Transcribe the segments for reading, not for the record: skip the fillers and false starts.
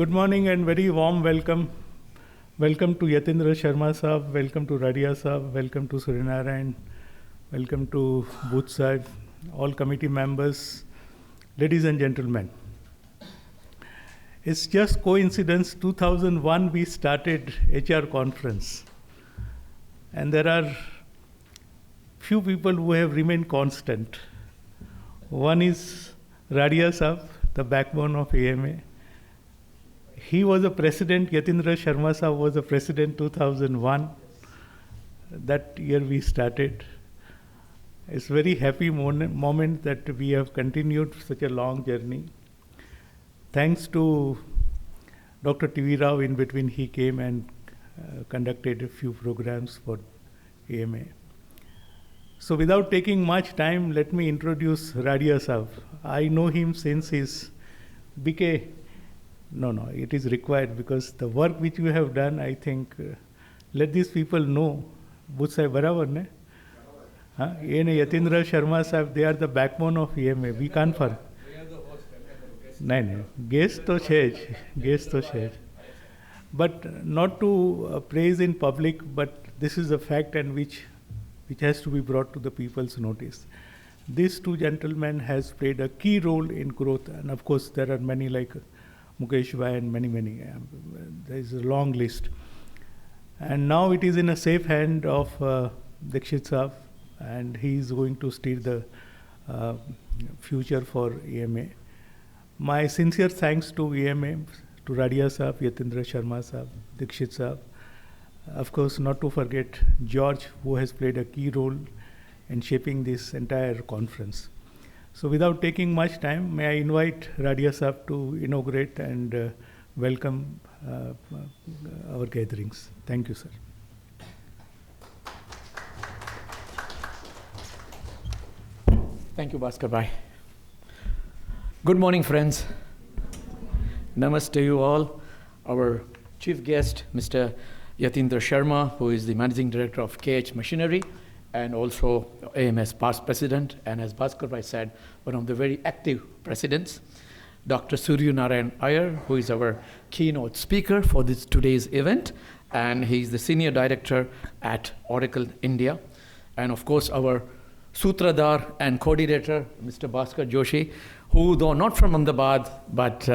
Good morning and very warm welcome. Welcome to Yatindra Sharma Saab, welcome to Radia Saab, welcome to Surinarayan, welcome to Booth Saab, all committee members, ladies and gentlemen. It's just coincidence, 2001 we started HR conference. And there are few people who have remained constant. One is Radia Saab, the backbone of AMA. He was a president, Yatindra Sharma Saab was a president 2001. That year we started. It's a very happy moment that we have continued such a long journey. Thanks to Dr. T.V. Rao, in between he came and conducted a few programs for AMA. So without taking much time, let me introduce Radia Saab. I know him since his BK. No, it is required because the work which you have done, I think, let these people know. Booth Sahib barabar ne? Yatindra Sharma Sahib, they are the backbone of EMA. We can't for. No, guest to chej. But not to praise in public, but this is a fact and which has to be brought to the people's notice. These two gentlemen has played a key role in growth, and of course there are many like Mukesh Bhai and many. There is a long list. And now it is in a safe hand of Dikshit Saab, and he is going to steer the future for EMA. My sincere thanks to EMA, to Radia Saab, Yatindra Sharma Saab, Dikshit Saab. Of course, not to forget George, who has played a key role in shaping this entire conference. So without taking much time, may I invite Radia Saab to inaugurate and welcome our gatherings. Thank you, sir. Thank you, Bhaskar Bhai. Good morning, friends. Namaste to you all. Our chief guest, Mr. Yatindra Sharma, who is the Managing Director of KH Machinery, and also AMS past president, and as Bhaskar Bhai said, one of the very active presidents. Dr. Surya Narayan Iyer, who is our keynote speaker for today's event, and he's the senior director at Oracle India. And of course, our Sutradhar and coordinator, Mr. Bhaskar Joshi, who, though not from Ahmedabad, but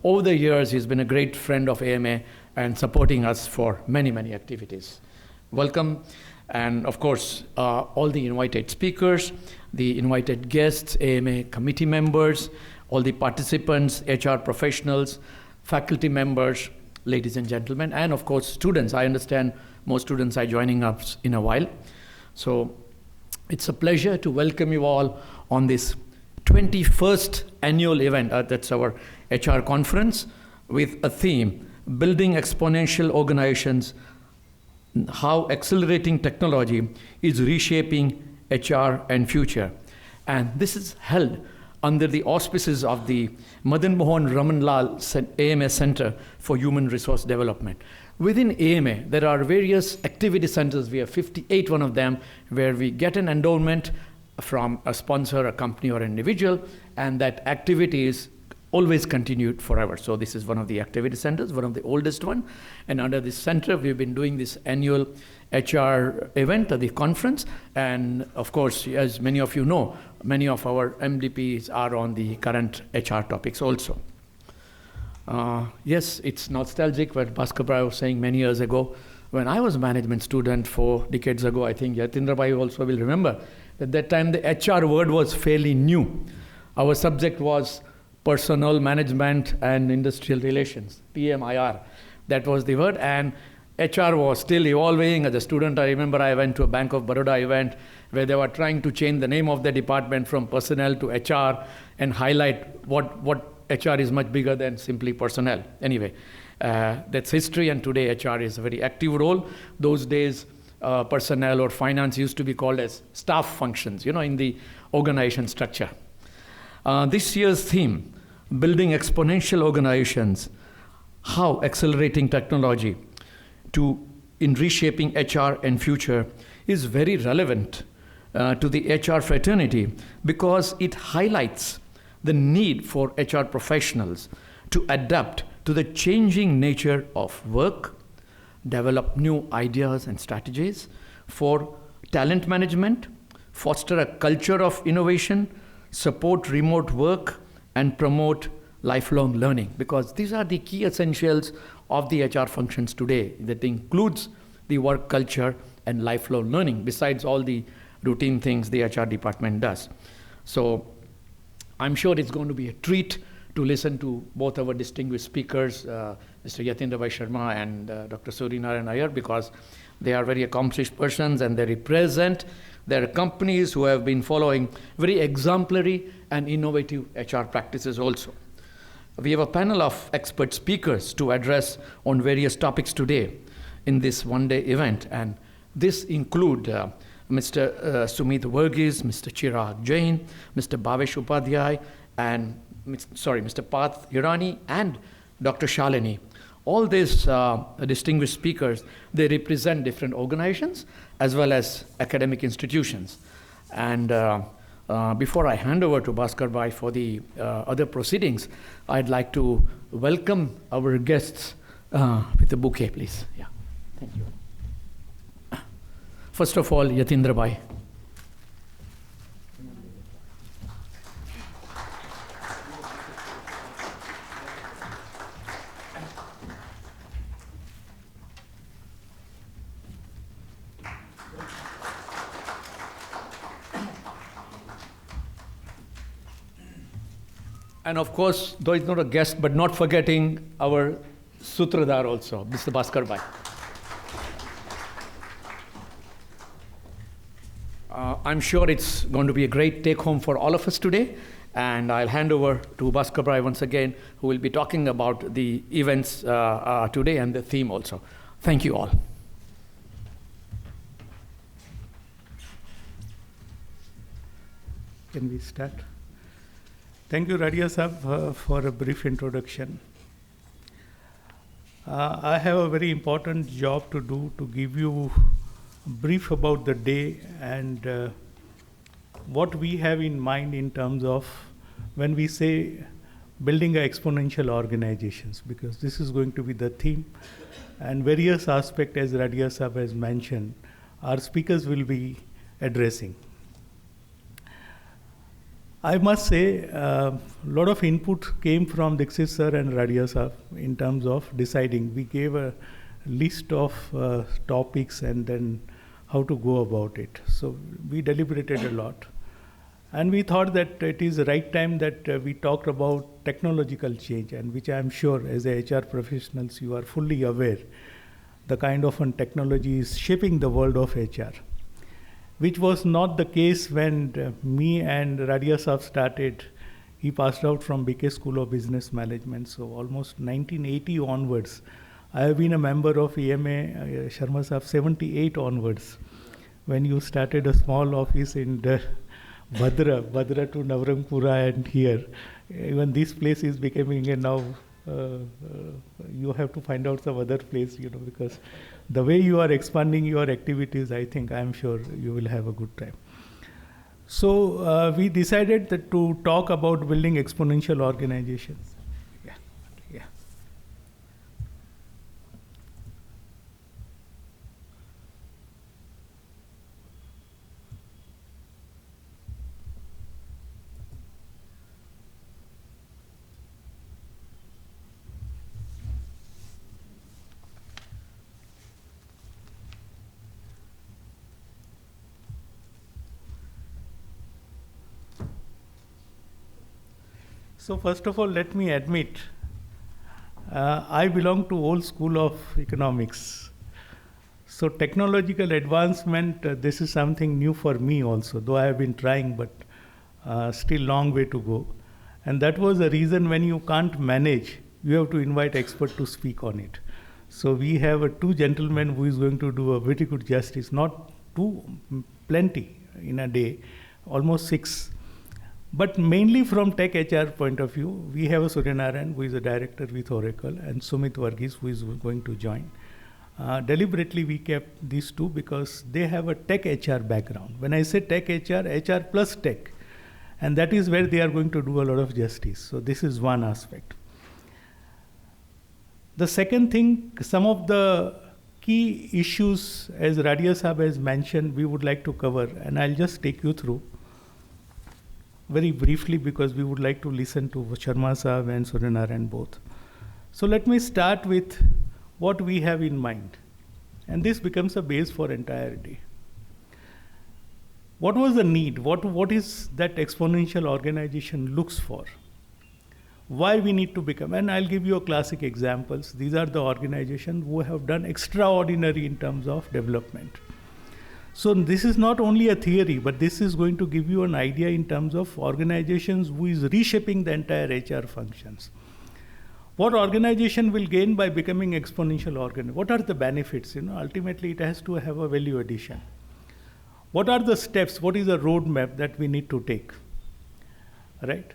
over the years, he's been a great friend of AMA and supporting us for many activities. Welcome. And of course, all the invited speakers, the invited guests, AMA committee members, all the participants, HR professionals, faculty members, ladies and gentlemen, and of course, students. I understand most students are joining us in a while. So it's a pleasure to welcome you all on this 21st annual event. That's our HR conference with a theme, Building Exponential Organizations, how accelerating technology is reshaping HR and future. And this is held under the auspices of the Madan Mohan Ramanlal AMA Center for Human Resource Development. Within AMA, there are various activity centers. We have 58 one of them, where we get an endowment from a sponsor, a company, or an individual, and that activity is always continued forever. So this is one of the activity centers, one of the oldest one. And under this center, we've been doing this annual HR event at the conference. And of course, as many of you know, many of our MDPs are on the current HR topics also. Yes, it's nostalgic what Bhaskar Bhai was saying many years ago. When I was a management student 4 decades ago, I think Yatindra Bhai also will remember, at that time the HR word was fairly new. Our subject was Personnel Management and Industrial Relations, PMIR. That was the word, and HR was still evolving. As a student, I remember I went to a Bank of Baroda event where they were trying to change the name of the department from personnel to HR and highlight what HR is much bigger than simply personnel. Anyway, that's history, and today HR is a very active role. Those days, personnel or finance used to be called as staff functions, in the organization structure. This year's theme, Building Exponential Organizations, how accelerating technology in reshaping HR and future, is very relevant to the HR fraternity because it highlights the need for HR professionals to adapt to the changing nature of work, develop new ideas and strategies for talent management, foster a culture of innovation, support remote work, and promote lifelong learning. Because these are the key essentials of the HR functions today. That includes the work culture and lifelong learning, besides all the routine things the HR department does. So I'm sure it's going to be a treat to listen to both our distinguished speakers, Mr. Yatindra Sharma and Dr. Suryanarayan Iyer, because they are very accomplished persons and they represent their companies who have been following very exemplary and innovative HR practices also. We have a panel of expert speakers to address on various topics today in this one-day event, and this include Mr. Sumit Varghese, Mr. Chirag Jain, Mr. Bhavesh Upadhyay, and Mr. Parth Hirani, and Dr. Shalini. All these distinguished speakers, they represent different organizations as well as academic institutions. And before I hand over to Bhaskar Bhai for the other proceedings, I'd like to welcome our guests with a bouquet, please. Yeah, thank you. First of all, Yatindra Bhai. And of course, though he's not a guest, but not forgetting our Sutradhar also, Mr. Bhaskar Bhai. I'm sure it's going to be a great take-home for all of us today. And I'll hand over to Bhaskar Bhai once again, who will be talking about the events today and the theme also. Thank you all. Can we start? Thank you, Radia Sahab, for a brief introduction. I have a very important job to do to give you a brief about the day and what we have in mind in terms of when we say building exponential organizations, because this is going to be the theme and various aspects, as Radia Sahab has mentioned, our speakers will be addressing. I must say, a lot of input came from Dixit sir and Radia sir in terms of deciding. We gave a list of topics and then how to go about it. So we deliberated a lot. And we thought that it is the right time that we talked about technological change, and which I am sure as HR professionals you are fully aware, the kind of technology is shaping the world of HR. Which was not the case when me and Radia Sahab started. He passed out from BK School of Business Management. So almost 1980 onwards, I have been a member of EMA, Sharma Sahab, 78 onwards. When you started a small office in Bhadra to Navrangpura and here, even this place is becoming a now, you have to find out some other place, because the way you are expanding your activities, I am sure you will have a good time. So we decided that to talk about building exponential organizations. Yeah. So first of all, let me admit, I belong to old school of economics. So technological advancement, this is something new for me also, though I have been trying, but still long way to go. And that was the reason when you can't manage, you have to invite expert to speak on it. So we have two gentlemen who is going to do a very good justice, not two, plenty in a day, almost 6. But mainly from tech HR point of view, we have a Suryanarayan who is a director with Oracle and Sumit Varghese who is going to join. Deliberately we kept these two because they have a tech HR background. When I say tech HR, HR plus tech. And that is where they are going to do a lot of justice. So this is one aspect. The second thing, some of the key issues, as Radia Sahab has mentioned, we would like to cover, and I'll just take you through very briefly because we would like to listen to Sharma Sahab and Suryanarayan both. So let me start with what we have in mind, and this becomes a base for entirety. What was the need? What is that exponential organization looks for? Why we need to become? And I'll give you a classic examples. These are the organizations who have done extraordinary in terms of development. So this is not only a theory, but this is going to give you an idea in terms of organizations who is reshaping the entire HR functions. What organization will gain by becoming exponential organization? What are the benefits? Ultimately it has to have a value addition. What are the steps? What is the roadmap that we need to take? Right?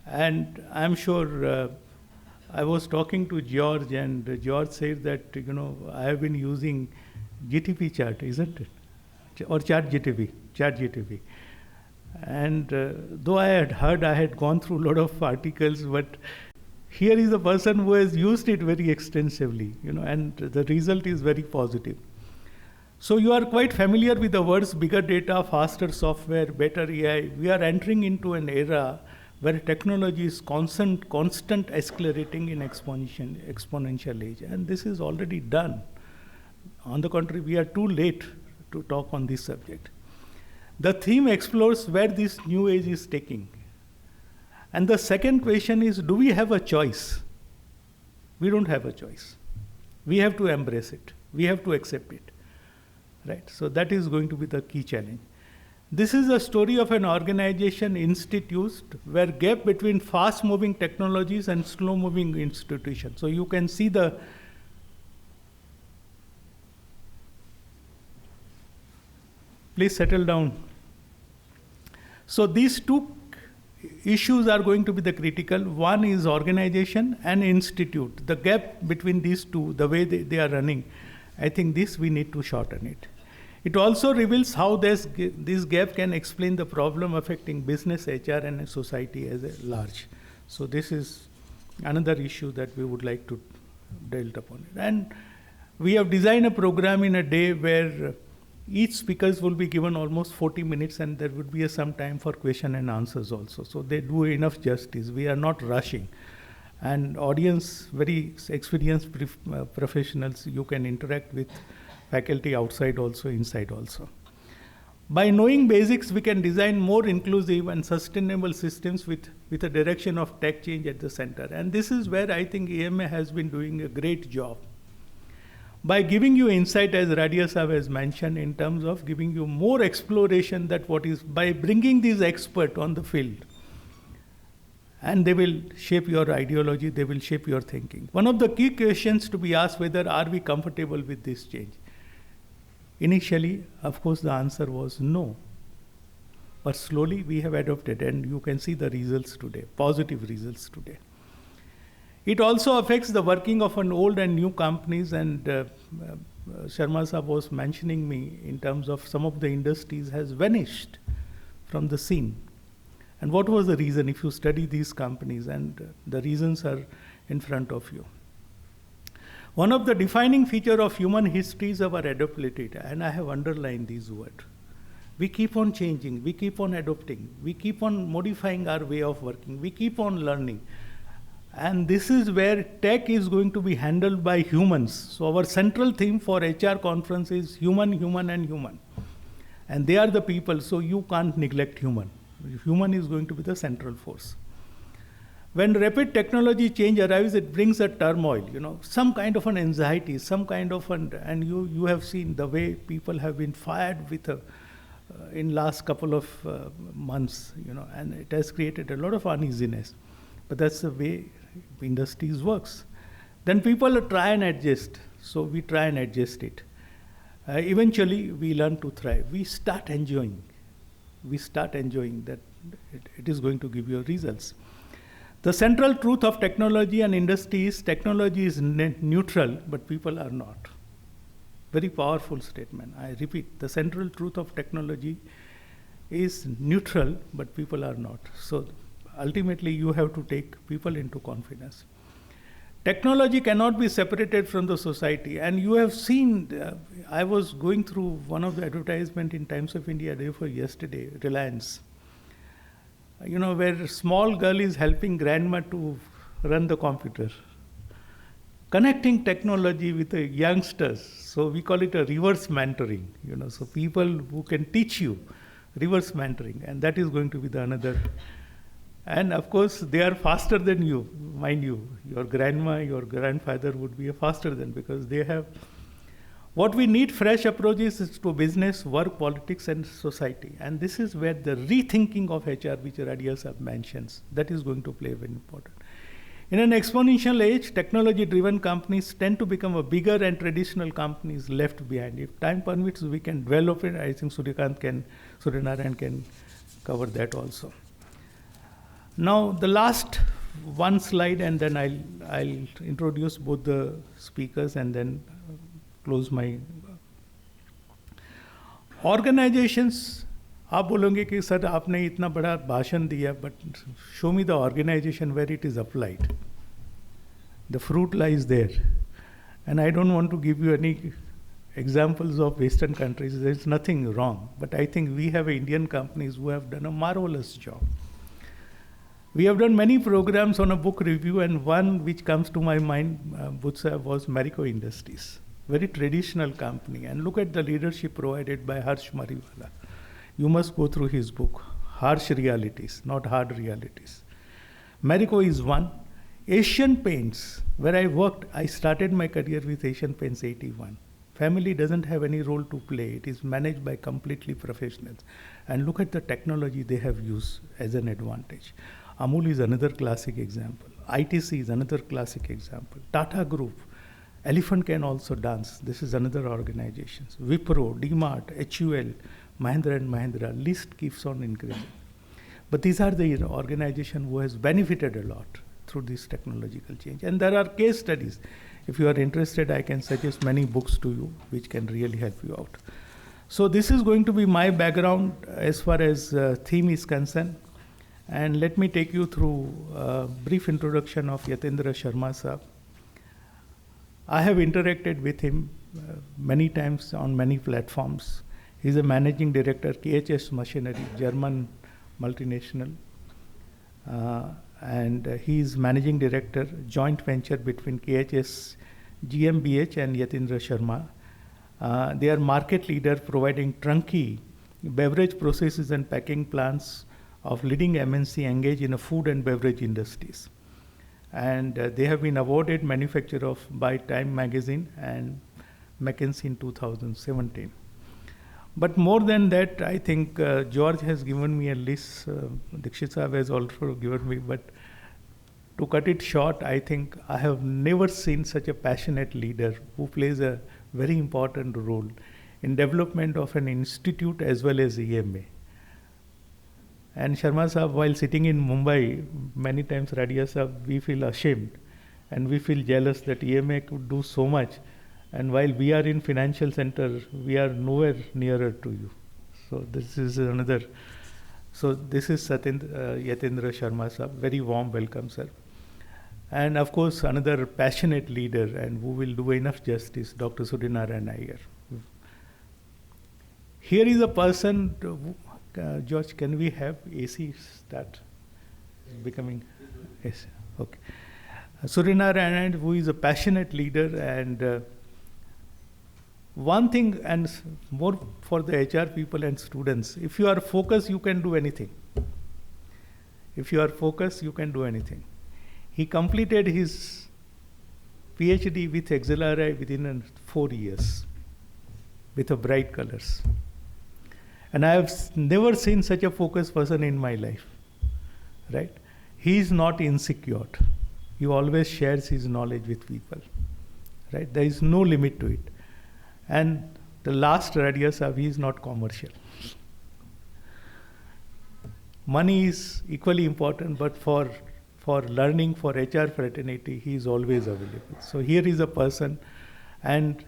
And I'm sure I was talking to George, and George said that, I have been using GTP chart, isn't it? Or chart GTP. And though I had gone through a lot of articles, but here is a person who has used it very extensively, and the result is very positive. So you are quite familiar with the words bigger data, faster software, better AI. We are entering into an era where technology is constant accelerating in exponential age. And this is already done. On the contrary, we are too late to talk on this subject. The theme explores where this new age is taking. And the second question is, do we have a choice? We don't have a choice. We have to embrace it. We have to accept it. Right? So that is going to be the key challenge. This is a story of an organization institute where gap between fast-moving technologies and slow-moving institutions. So you can see the please settle down. So these two issues are going to be the critical. One is organization and institute. The gap between these two, the way they are running, I think this we need to shorten it. It also reveals how this gap can explain the problem affecting business, HR, and society as a large. So this is another issue that we would like to delve upon. And we have designed a program in a day where each speakers will be given almost 40 minutes, and there would be some time for question and answers also. So they do enough justice. We are not rushing. And audience, very experienced professionals, you can interact with faculty outside also, inside also. By knowing basics, we can design more inclusive and sustainable systems with a direction of tech change at the center. And this is where I think AMA has been doing a great job. By giving you insight, as Radia Sahab has mentioned, in terms of giving you more exploration by bringing these experts on the field. And they will shape your ideology, they will shape your thinking. One of the key questions to be asked, whether are we comfortable with this change? Initially, of course, the answer was no. But slowly we have adopted, and you can see the results today, positive results today. It also affects the working of an old and new companies, and Sharma Sahab was mentioning me in terms of some of the industries has vanished from the scene. And what was the reason? If you study these companies, and the reasons are in front of you. One of the defining features of human history is our adaptability, and I have underlined these words. We keep on changing, we keep on adopting, we keep on modifying our way of working, we keep on learning. And this is where tech is going to be handled by humans. So our central theme for HR conference is human, human, and human. And they are the people, so you can't neglect human. Human is going to be the central force. When rapid technology change arrives, it brings a turmoil, some kind of an anxiety, some kind of and you have seen the way people have been fired with in last couple of months, and it has created a lot of uneasiness. But that's the way industries works. Then people try and adjust, so we try and adjust it. Eventually, we learn to thrive. We start enjoying that it is going to give you results. The central truth of technology and industry is technology is neutral, but people are not. Very powerful statement. I repeat, the central truth of technology is neutral, but people are not. So ultimately, you have to take people into confidence. Technology cannot be separated from the society. And you have seen, I was going through one of the advertisement in Times of India day before yesterday, Reliance. Where a small girl is helping grandma to run the computer. Connecting technology with the youngsters. So we call it a reverse mentoring. So people who can teach you reverse mentoring. And that is going to be the another. And of course, they are faster than you, mind you. Your grandma, your grandfather would be faster than, because they have. What we need fresh approaches is to business, work, politics, and society. And this is where the rethinking of HR, which Radia Sahab mentions, that is going to play very important. In an exponential age, technology-driven companies tend to become a bigger and traditional companies left behind. If time permits, we can develop it. I think Suryanarayan can cover that also. Now, the last one slide, and then I'll introduce both the speakers and then close my. Organizations, आप बोलोगे कि sir आपने इतना बड़ा भाषण दिया, but show me the organization where it is applied. The fruit lies there. And I don't want to give you any examples of Western countries. There's nothing wrong. But I think we have Indian companies who have done a marvelous job. We have done many programs on a book review, and one which comes to my mind, Butsa, was Marico Industries. Very traditional company. And look at the leadership provided by Harsh Mariwala. You must go through his book, Harsh Realities, not Hard Realities. Marico is one. Asian Paints, where I worked, I started my career with Asian Paints 81. Family doesn't have any role to play. It is managed by completely professionals. And look at the technology they have used as an advantage. Amul is another classic example. ITC is another classic example. Tata Group, Elephant can also dance. This is another organization. Wipro, DMart, HUL, Mahindra & Mahindra, list keeps on increasing. But these are the organizations who has benefited a lot through this technological change. And there are case studies. If you are interested, I can suggest many books to you which can really help you out. So this is going to be my background as far as theme is concerned. And let me take you through a brief introduction of Yatindra Sharma Sahab. I have interacted with him many times on many platforms. He's a managing director, KHS Machinery, German multinational. And he is managing director, joint venture between KHS GmbH and Yatindra Sharma. They are market leader providing turnkey beverage processes and packing plants of leading MNC engaged in a food and beverage industries. And they have been awarded manufacturer of by Time Magazine and McKinsey in 2017. But more than that, I think George has given me a list, Dikshit Saab has also given me, but to cut it short, I think I have never seen such a passionate leader who plays a very important role in development of an institute as well as EMA. And Sharma Saab, while sitting in Mumbai, many times Radia Saab, we feel ashamed and we feel jealous that EMA could do so much. And while we are in financial center, we are nowhere nearer to you. So this is another. So this is Yatindra Sharma Saab. Very warm welcome, sir. And of course, another passionate leader and who will do enough justice, Dr. Suryanarayan Iyer. Here is a person, George, can we have AC start becoming? Yes, okay. Suryanarayan, who is a passionate leader, and one thing, and more for the HR people and students, if you are focused, you can do anything. If you are focused, you can do anything. He completed his PhD with XLRI within 4 years with a bright colors. And I have never seen such a focused person in my life, right? He is not insecure. He always shares his knowledge with people, right? There is no limit to it. And the last radius of he is not commercial. Money is equally important, but for learning, for HR fraternity, he is always available. So here is a person, and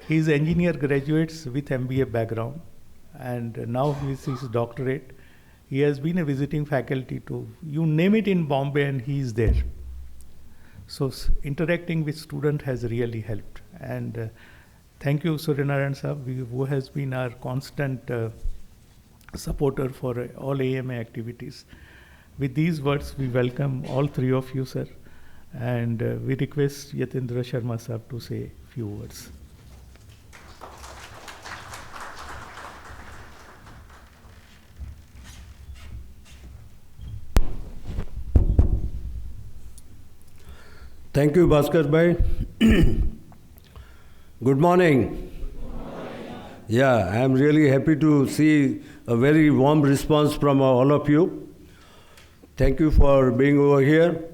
he is engineer graduates with MBA background, and now with his doctorate. He has been a visiting faculty to, you name it in Bombay, and he is there. So interacting with student has really helped. And thank you, Suryanarayan Saab, who has been our constant supporter for all AMA activities. With these words, we welcome all three of you, sir. And we request Yatindra Sharma Saab to say a few words. Thank you, Bhaskar bhai. Good morning. Yeah, I am really happy to see a very warm response from all of you. Thank you for being over here.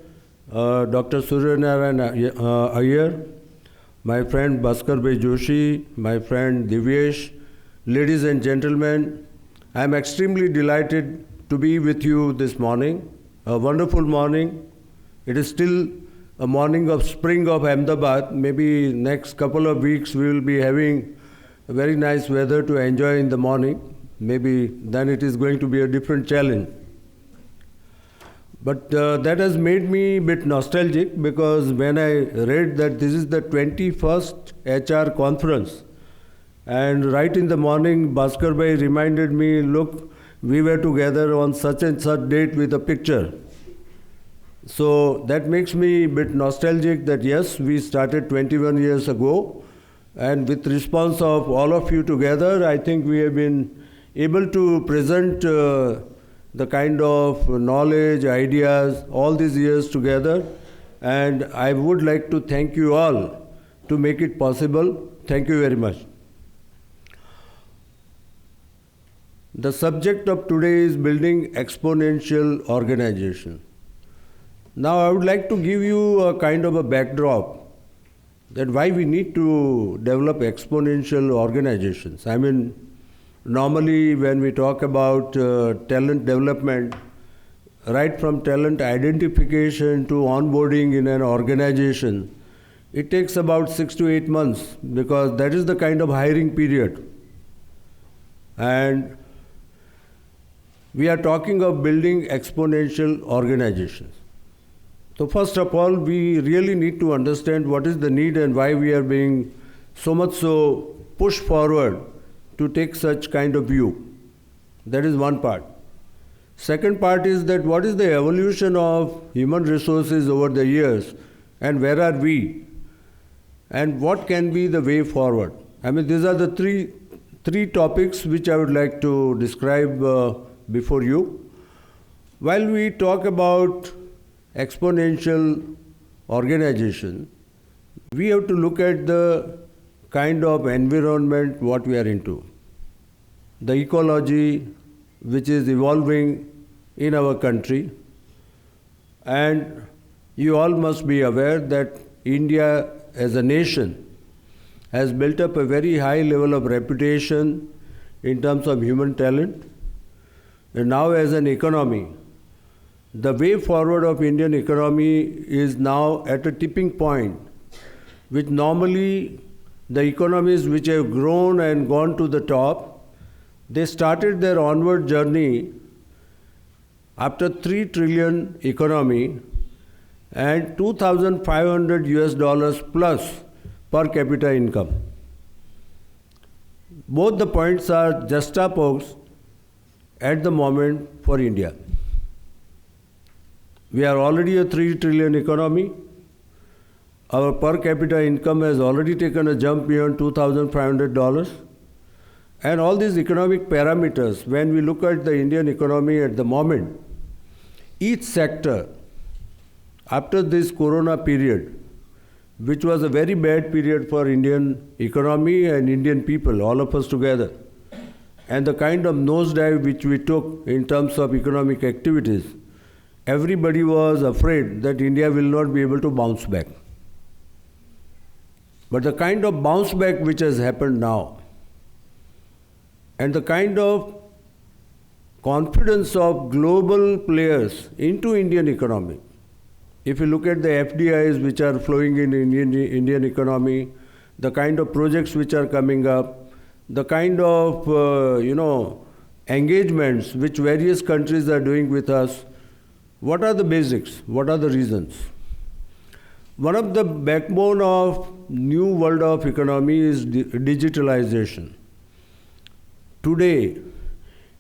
Dr. Suryanarayan Iyer, my friend Bhaskar bhai Joshi, my friend Divyesh, ladies and gentlemen, I am extremely delighted to be with you this morning. A wonderful morning. It is still a morning of spring of Ahmedabad. Maybe next couple of weeks we will be having a very nice weather to enjoy in the morning. Maybe then it is going to be a different challenge. But that has made me a bit nostalgic, because when I read that this is the 21st HR conference, and right in the morning Bhaskar bhai reminded me, look, we were together on such and such date with a picture. So that makes me a bit nostalgic that yes, we started 21 years ago, and with response of all of you together, I think we have been able to present the kind of knowledge, ideas, all these years together. And I would like to thank you all to make it possible. Thank you very much. The subject of today is building exponential organization. Now I would like to give you a kind of a backdrop that why we need to develop exponential organizations. I mean, normally when we talk about talent development, right from talent identification to onboarding in an organization, it takes about 6 to 8 months, because that is the kind of hiring period. And we are talking of building exponential organizations. So first of all, we really need to understand what is the need and why we are being so much so pushed forward to take such kind of view. That is one part. Second part is that what is the evolution of human resources over the years, and where are we, and what can be the way forward. I mean, these are the three topics which I would like to describe before you. While we talk about exponential organization, we have to look at the kind of environment what we are into. The ecology which is evolving in our country. And you all must be aware that India as a nation has built up a very high level of reputation in terms of human talent. And now as an economy, the way forward of Indian economy is now at a tipping point, which normally the economies which have grown and gone to the top, they started their onward journey after 3 trillion economy and $2,500 plus per capita income. Both the points are juxtaposed at the moment for India. We are already a 3 trillion economy. Our per capita income has already taken a jump beyond $2,500. And all these economic parameters, when we look at the Indian economy at the moment, each sector, after this corona period, which was a very bad period for Indian economy and Indian people, all of us together, and the kind of nosedive which we took in terms of economic activities, everybody was afraid that India will not be able to bounce back. But the kind of bounce back which has happened now, and the kind of confidence of global players into Indian economy, if you look at the FDIs which are flowing in Indian economy, the kind of projects which are coming up, the kind of engagements which various countries are doing with us, what are the basics? What are the reasons? One of the backbone of new world of economy is digitalization. Today,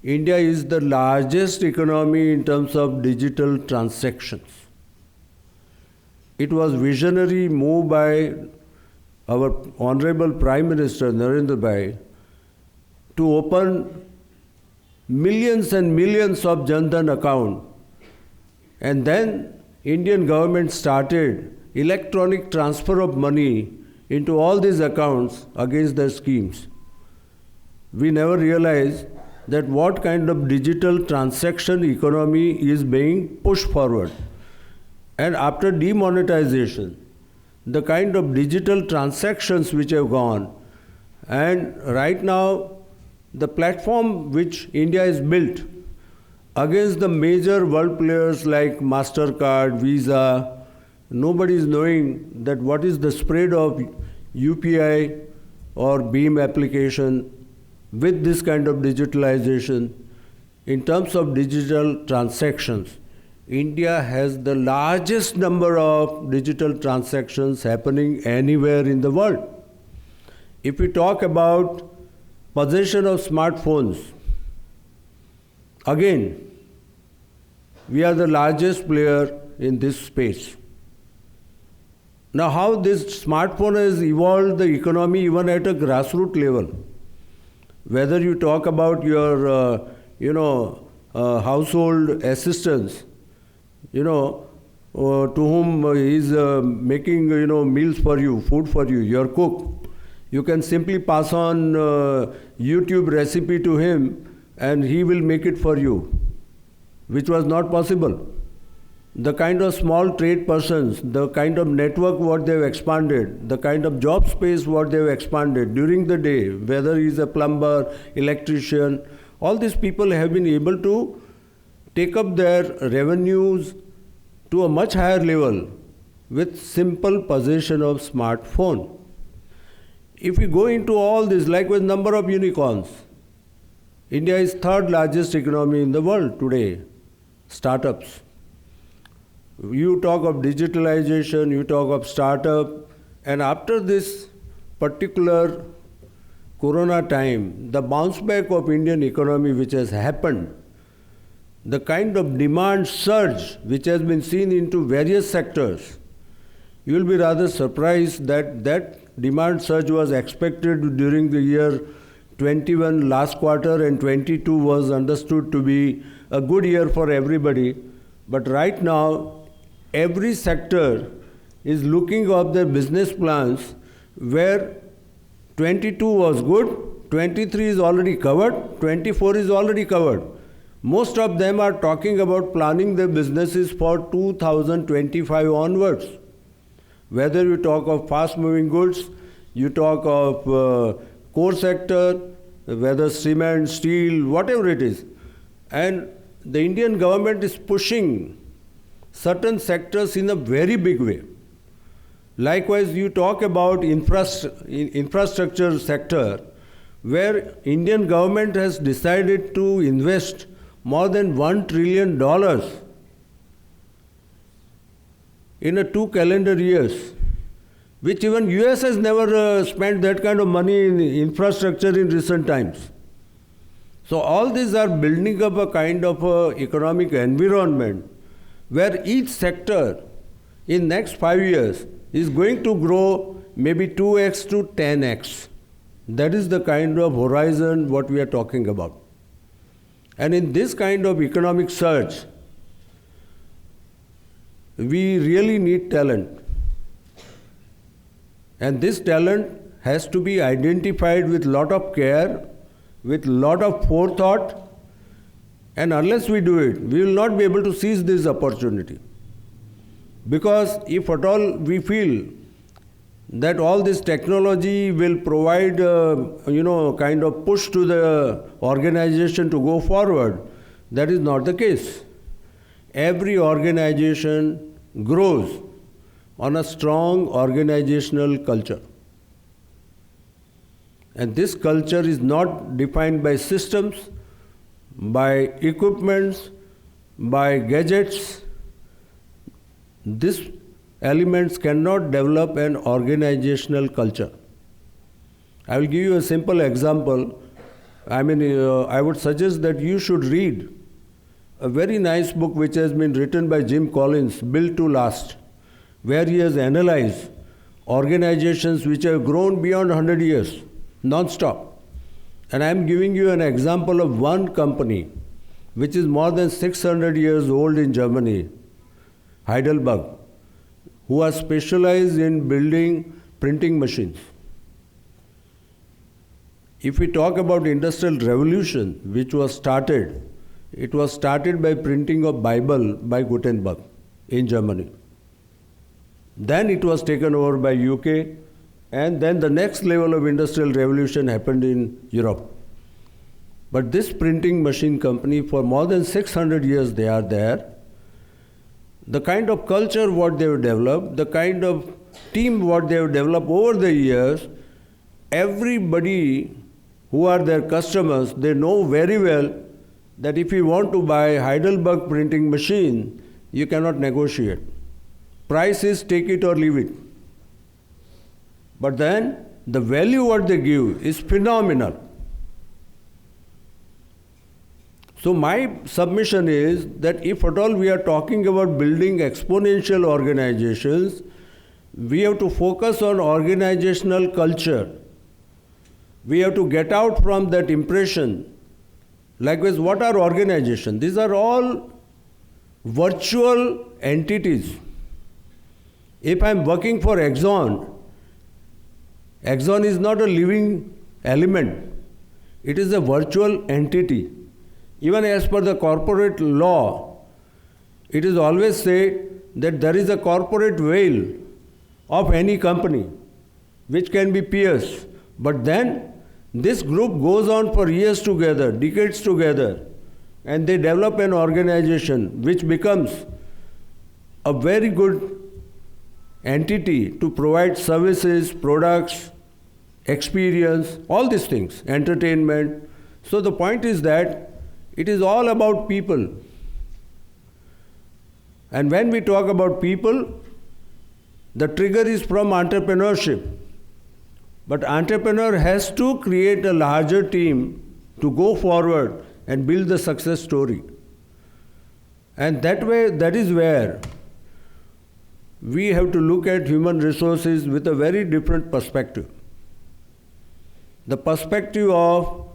India is the largest economy in terms of digital transactions. It was visionary move by our Honorable Prime Minister Narendra Bhai to open millions and millions of Jan Dhan account, and then Indian government started electronic transfer of money into all these accounts against the schemes. We never realized that what kind of digital transaction economy is being pushed forward. And after demonetization, the kind of digital transactions which have gone, and right now the platform which India has built against the major world players like MasterCard, Visa, nobody is knowing that what is the spread of UPI or BEAM application with this kind of digitalization. In terms of digital transactions, India has the largest number of digital transactions happening anywhere in the world. If we talk about possession of smartphones, again, we are the largest player in this space. Now, how this smartphone has evolved the economy even at a grassroots level. Whether you talk about your, household assistants, to whom is making, meals for you, food for you, your cook. You can simply pass on YouTube recipe to him and he will make it for you, which was not possible. The kind of small trade persons, the kind of network what they've expanded, the kind of job space what they've expanded during the day, whether he's a plumber, electrician, all these people have been able to take up their revenues to a much higher level with simple possession of smartphone. If we go into all this, likewise number of unicorns, India is third largest economy in the world today, startups. You talk of digitalization, you talk of startup, and after this particular Corona time, the bounce back of Indian economy which has happened, the kind of demand surge which has been seen into various sectors, you will be rather surprised that that demand surge was expected during the year 21 last quarter, and 22 was understood to be a good year for everybody. But right now, every sector is looking at their business plans where 22 was good, 23 is already covered, 24 is already covered. Most of them are talking about planning their businesses for 2025 onwards. Whether you talk of fast-moving goods, you talk of core sector, whether cement, steel, whatever it is. And the Indian government is pushing certain sectors in a very big way. Likewise, you talk about infrastructure sector, where Indian government has decided to invest more than $1 trillion in 2 calendar years, which even US has never spent that kind of money in infrastructure in recent times. So all these are building up a kind of economic environment where each sector in next 5 years is going to grow maybe 2x to 10x. That is the kind of horizon what we are talking about. And in this kind of economic surge, we really need talent. And this talent has to be identified with lot of care, with lot of forethought, and unless we do it, we will not be able to seize this opportunity. Because if at all we feel that all this technology will provide, kind of push to the organization to go forward, that is not the case. Every organization grows on a strong organizational culture. And this culture is not defined by systems, by equipments, by gadgets. This elements cannot develop an organizational culture. I will give you a simple example. I would suggest that you should read a very nice book which has been written by Jim Collins, Built to Last, where he has analyzed organizations which have grown beyond 100 years, non-stop. And I am giving you an example of one company which is more than 600 years old in Germany, Heidelberg, who are specialized in building printing machines. If we talk about Industrial Revolution, which was started, it was started by printing of Bible by Gutenberg in Germany. Then it was taken over by UK, and then the next level of Industrial Revolution happened in Europe. But this printing machine company, for more than 600 years they are there. The kind of culture what they have developed, the kind of team what they have developed over the years, everybody who are their customers, they know very well that if you want to buy Heidelberg printing machine, you cannot negotiate. Price is take it or leave it. But then the value what they give is phenomenal. So my submission is that if at all we are talking about building exponential organizations, we have to focus on organizational culture. We have to get out from that impression. Likewise, what are organizations? These are all virtual entities. If I am working for Exxon, Exxon is not a living element. It is a virtual entity. Even as per the corporate law, it is always said that there is a corporate veil of any company which can be pierced. But then this group goes on for years together, decades together, and they develop an organization which becomes a very good entity to provide services, products, experience, all these things, entertainment. So the point is that it is all about people. And when we talk about people, the trigger is from entrepreneurship. But entrepreneur has to create a larger team to go forward and build the success story. And that way, that is where we have to look at human resources with a very different perspective. The perspective of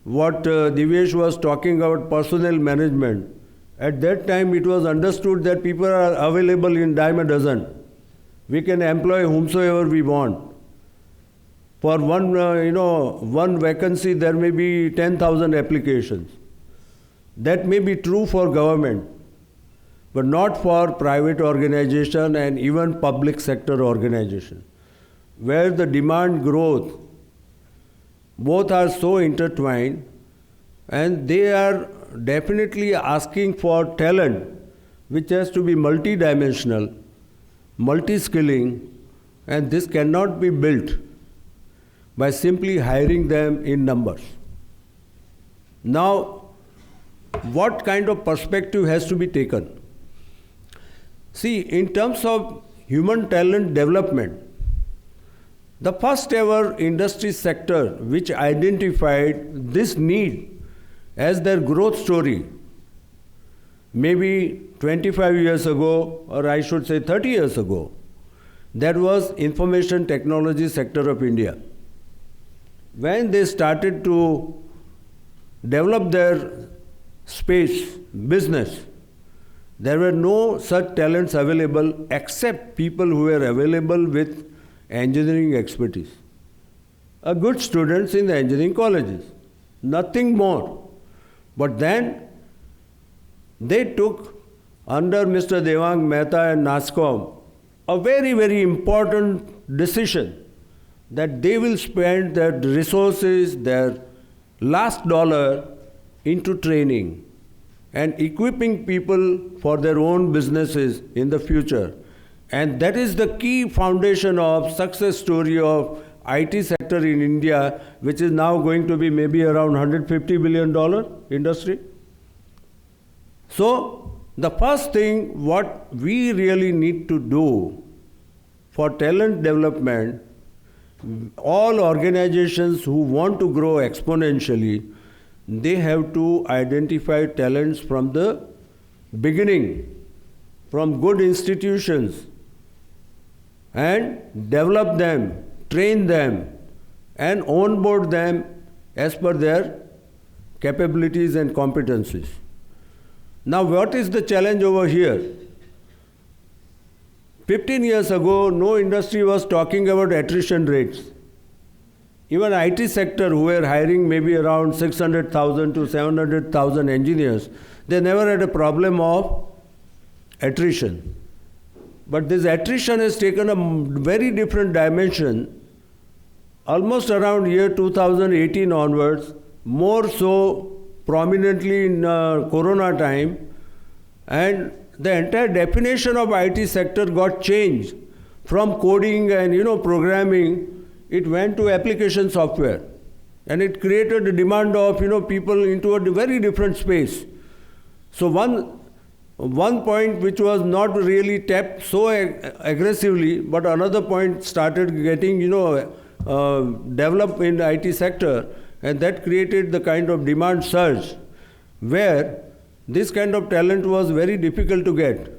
what Divyesh was talking about, personnel management. At that time, it was understood that people are available in dime a dozen. We can employ whomsoever we want. For one vacancy, there may be 10,000 applications. That may be true for government, but not for private organization and even public sector organization, where the demand growth, both are so intertwined, and they are definitely asking for talent which has to be multidimensional, multi-skilling, and this cannot be built by simply hiring them in numbers. Now, what kind of perspective has to be taken? See, in terms of human talent development, the first ever industry sector which identified this need as their growth story, maybe 25 years ago, or I should say 30 years ago, that was information technology sector of India. When they started to develop their space, business, there were no such talents available except people who were available with engineering expertise. Good students in the engineering colleges, nothing more. But then they took, under Mr. Devang Mehta and NASSCOM, a very, very important decision that they will spend their resources, their last dollar into training and equipping people for their own businesses in the future. And that is the key foundation of success story of IT sector in India, which is now going to be maybe around $150 billion industry. So The first thing what we really need to do for talent development, all organizations who want to grow exponentially, they have to identify talents from the beginning, from good institutions, and develop them, train them, and onboard them as per their capabilities and competencies. Now, what is the challenge over here? 15 years ago, no industry was talking about attrition rates. Even IT sector, who were hiring maybe around 600,000 to 700,000 engineers, they never had a problem of attrition. But this attrition has taken a very different dimension almost around year 2018 onwards, more so prominently in Corona time, and the entire definition of IT sector got changed from coding and programming. It went to application software, and it created a demand of people into a very different space. So one point which was not really tapped so aggressively, but another point started getting developed in the IT sector, and that created the kind of demand surge where this kind of talent was very difficult to get.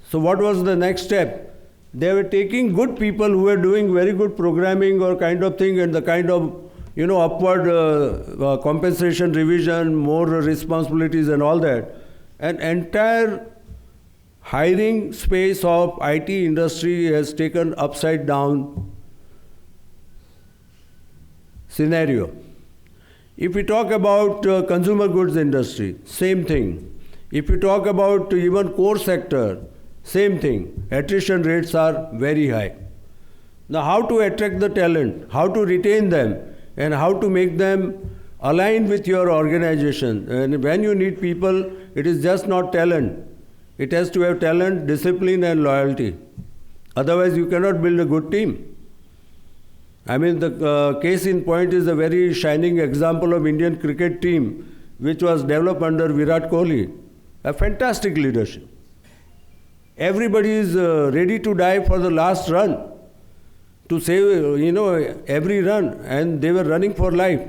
So what was the next step? They were taking good people who were doing very good programming or kind of thing, and the kind of upward compensation revision, more responsibilities and all that. An entire hiring space of IT industry has taken upside down scenario. If we talk about consumer goods industry, same thing. If we talk about even core sector, same thing. Attrition rates are very high. Now, how to attract the talent, how to retain them, and how to make them align with your organization. And when you need people, it is just not talent. It has to have talent, discipline, and loyalty. Otherwise, you cannot build a good team. I mean, the case in point is a very shining example of Indian cricket team, which was developed under Virat Kohli. A fantastic leadership. Everybody is ready to die for the last run, to save, every run, and they were running for life.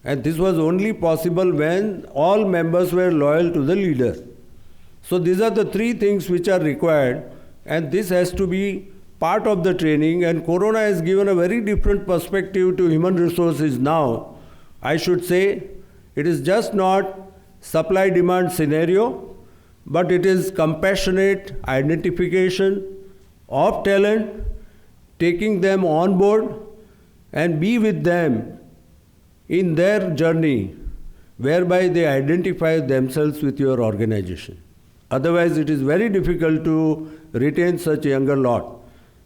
And this was only possible when all members were loyal to the leader. So these are the three things which are required, and this has to be part of the training, and Corona has given a very different perspective to human resources now. I should say it is just not supply-demand scenario, but it is compassionate identification of talent, taking them on board and be with them in their journey, whereby they identify themselves with your organization. Otherwise, it is very difficult to retain such a younger lot.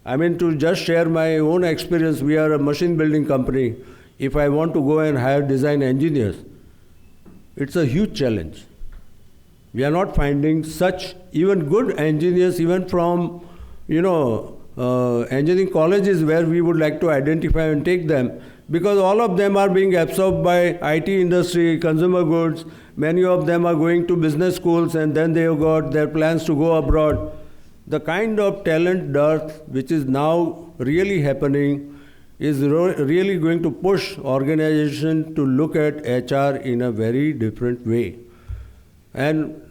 I mean, to just share my own experience, we are a machine building company. If I want to go and hire design engineers, it's a huge challenge. We are not finding such even good engineers, even from, engineering colleges where we would like to identify and take them, because all of them are being absorbed by IT industry, consumer goods. Many of them are going to business schools, and then they have got their plans to go abroad. The kind of talent dearth which is now really happening is really going to push organizations to look at HR in a very different way. And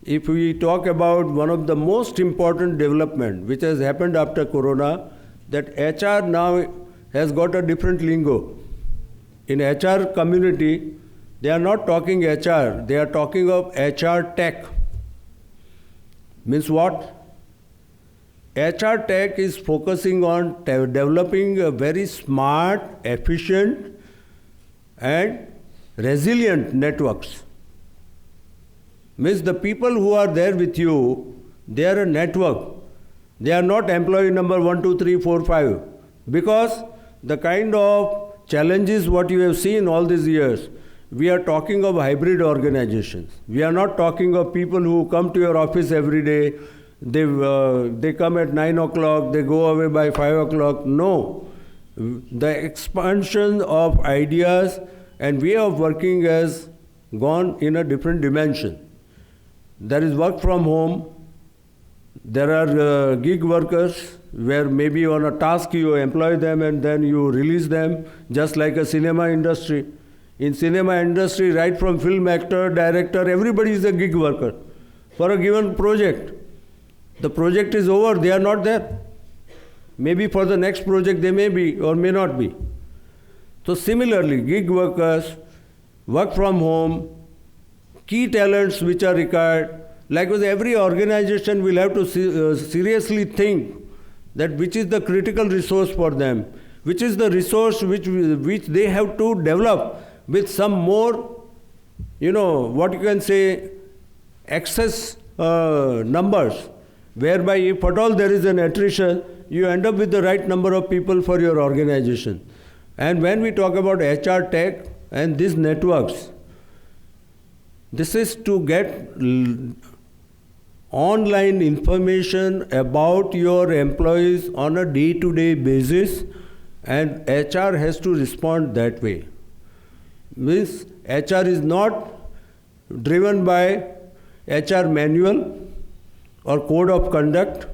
if we talk about one of the most important development which has happened after Corona, that HR now has got a different lingo. In HR community, they are not talking HR, they are talking of HR tech. Means what? HR tech is focusing on developing a very smart, efficient, and resilient networks. Means the people who are there with you, they are a network. They are not employee number 1, 2, 3, 4, 5. Because the kind of challenges what you have seen all these years, we are talking of hybrid organizations. We are not talking of people who come to your office every day. They come at 9 o'clock, they go away by 5 o'clock. No. The expansion of ideas and way of working has gone in a different dimension. There is work from home. There are gig workers where maybe on a task you employ them and then you release them, just like a cinema industry. In cinema industry, right from film actor, director, everybody is a gig worker for a given project. The project is over, they are not there. Maybe for the next project they may be or may not be. So similarly, gig workers, work from home, key talents which are required. Likewise, every organization will have to seriously think that which is the critical resource for them, which is the resource which they have to develop with some more, what you can say, excess numbers, whereby if at all there is an attrition, you end up with the right number of people for your organization. And when we talk about HR tech and these networks, this is to get online information about your employees on a day-to-day basis, and HR has to respond that way. Means HR is not driven by HR manual or code of conduct,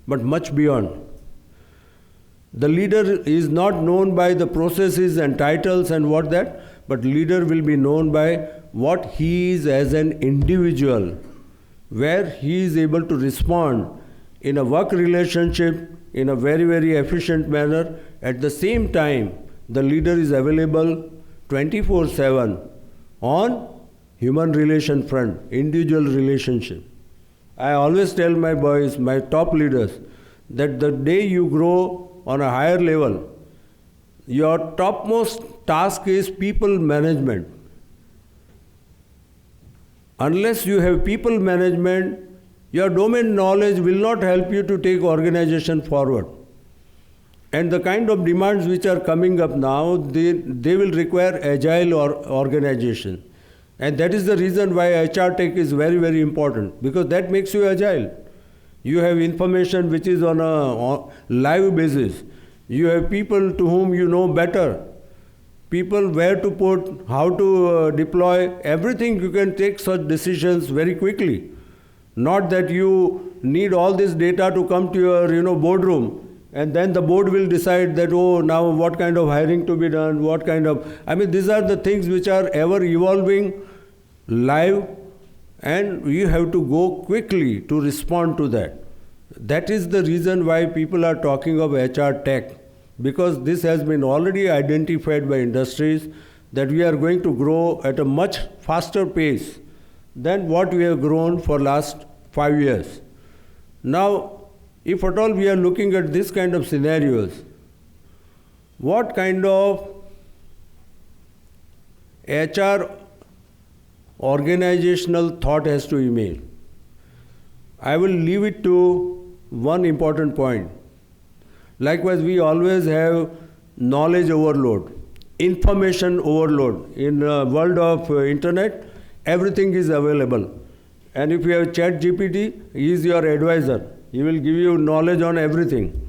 but much beyond. The leader is not known by the processes and titles and what that, but leader will be known by what he is as an individual, where he is able to respond in a work relationship in a very, very efficient manner. At the same time, the leader is available 24/7 on human relation front, individual relationship. I always tell my boys, my top leaders, that the day you grow on a higher level, your topmost task is people management. Unless you have people management, your domain knowledge will not help you to take organization forward. And the kind of demands which are coming up now, they will require agile organization. And that is the reason why HR tech is very, very important, because that makes you agile. You have information which is on a live basis. You have people to whom you know better. People where to put, how to deploy, everything. You can take such decisions very quickly. Not that you need all this data to come to your boardroom, and then the board will decide that, oh, now what kind of hiring to be done, these are the things which are ever evolving, live, and you have to go quickly to respond to that. That is the reason why people are talking of HR tech, because this has been already identified by industries that we are going to grow at a much faster pace than what we have grown for last 5 years. Now, if at all we are looking at this kind of scenarios, what kind of HR organizational thought has to emerge? I will leave it to one important point. Likewise, we always have knowledge overload, information overload. In the world of internet, everything is available. And if you have ChatGPT, he is your advisor. He will give you knowledge on everything.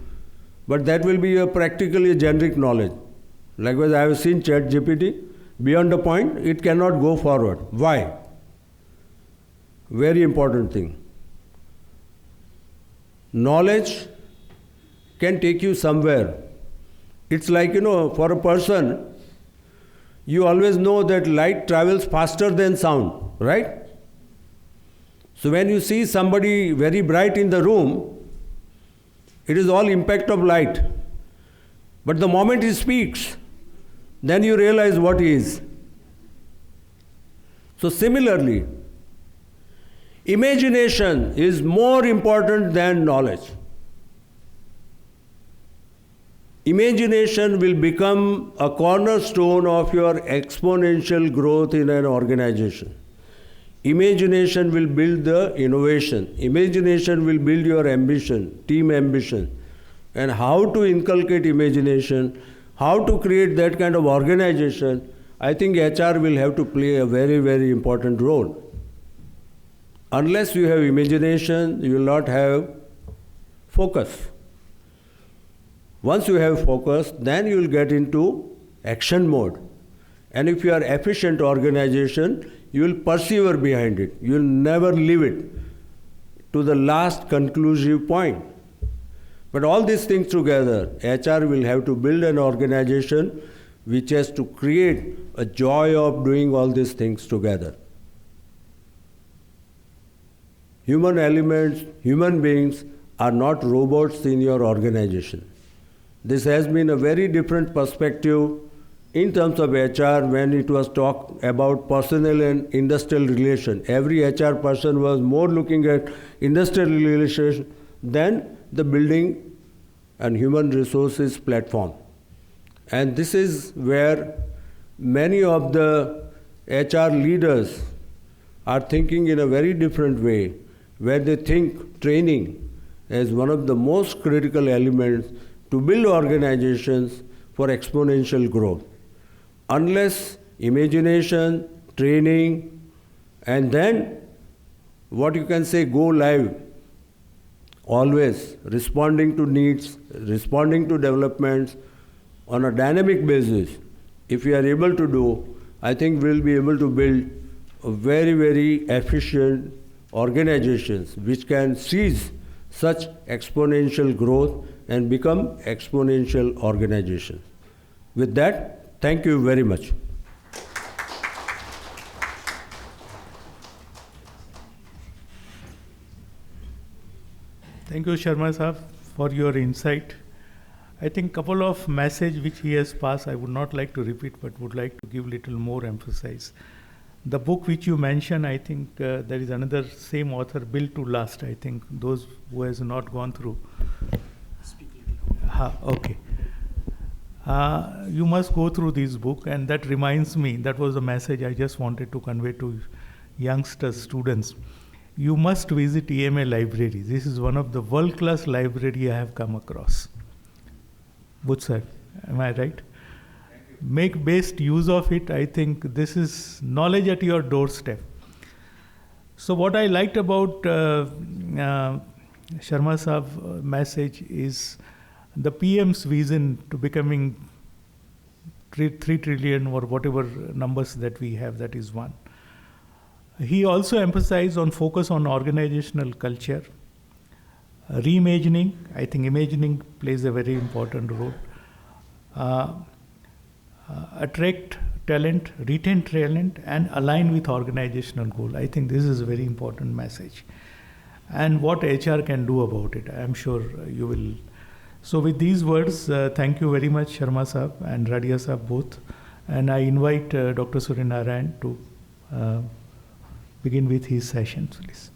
But that will be practically a generic knowledge. Likewise, I have seen ChatGPT. Beyond a point, it cannot go forward. Why? Very important thing. Knowledge can take you somewhere. It's like, for a person, you always know that light travels faster than sound, right? So when you see somebody very bright in the room, it is all impact of light. But the moment he speaks, then you realize what he is. So similarly, imagination is more important than knowledge. Imagination will become a cornerstone of your exponential growth in an organization. Imagination will build the innovation. Imagination will build your ambition, team ambition. And how to inculcate imagination, how to create that kind of organization, I think HR will have to play a very, very important role. Unless you have imagination, you will not have focus. Once you have focus, then you will get into action mode. And if you are efficient organization, you will persevere behind it. You will never leave it to the last conclusive point. But all these things together, HR will have to build an organization which has to create a joy of doing all these things together. Human elements, human beings are not robots in your organization. This has been a very different perspective in terms of HR when it was talked about personal and industrial relation. Every HR person was more looking at industrial relations than the building and human resources platform. And this is where many of the HR leaders are thinking in a very different way, where they think training as one of the most critical elements to build organizations for exponential growth. Unless imagination, training, and then what you can say, go live, always responding to needs, responding to developments on a dynamic basis, if we are able to do, I think we'll be able to build a very, very efficient organizations which can seize such exponential growth and become exponential organizations. With that, thank you very much. Thank you, Sharma Saab, for your insight. I think couple of message which he has passed, I would not like to repeat, but would like to give little more emphasis. The book which you mentioned, I think there is another same author, Built to Last. I think those who has not gone through. Okay. You must go through this book, and that reminds me, that was a message I just wanted to convey to youngsters, students. You must visit EMA library. This is one of the world-class library I have come across. Buddh sir, am I right? Make best use of it. I think this is knowledge at your doorstep. So what I liked about Sharma Saab's message is the PM's vision to becoming 3 trillion or whatever numbers that we have, that is one. He also emphasized on focus on organizational culture, reimagining. I think imagining plays a very important role. Attract talent, retain talent, and align with organizational goal. I think this is a very important message. And what HR can do about it, I am sure you will. So with these words, thank you very much, Sharma Saab and Radia Saab both. And I invite Dr. Suryanarayan to begin with his session, please.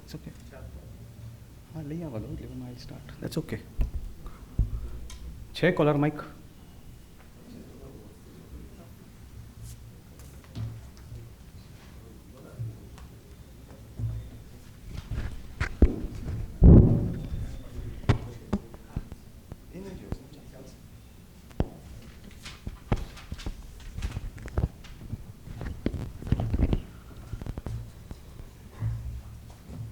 It's okay. I'll start. That's okay. Check color mic.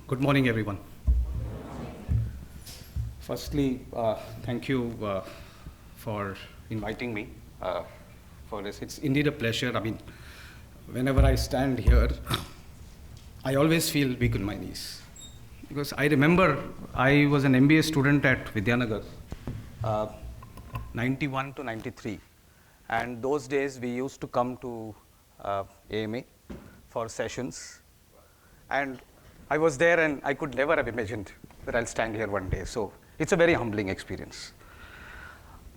Good morning, everyone. Firstly, thank you for inviting me for this. It's indeed a pleasure. I mean, whenever I stand here, I always feel weak on my knees. Because I remember I was an MBA student at Vidyanagar, 91 to 93. And those days we used to come to AMA for sessions. And I was there and I could never have imagined that I'll stand here one day. So it's a very humbling experience.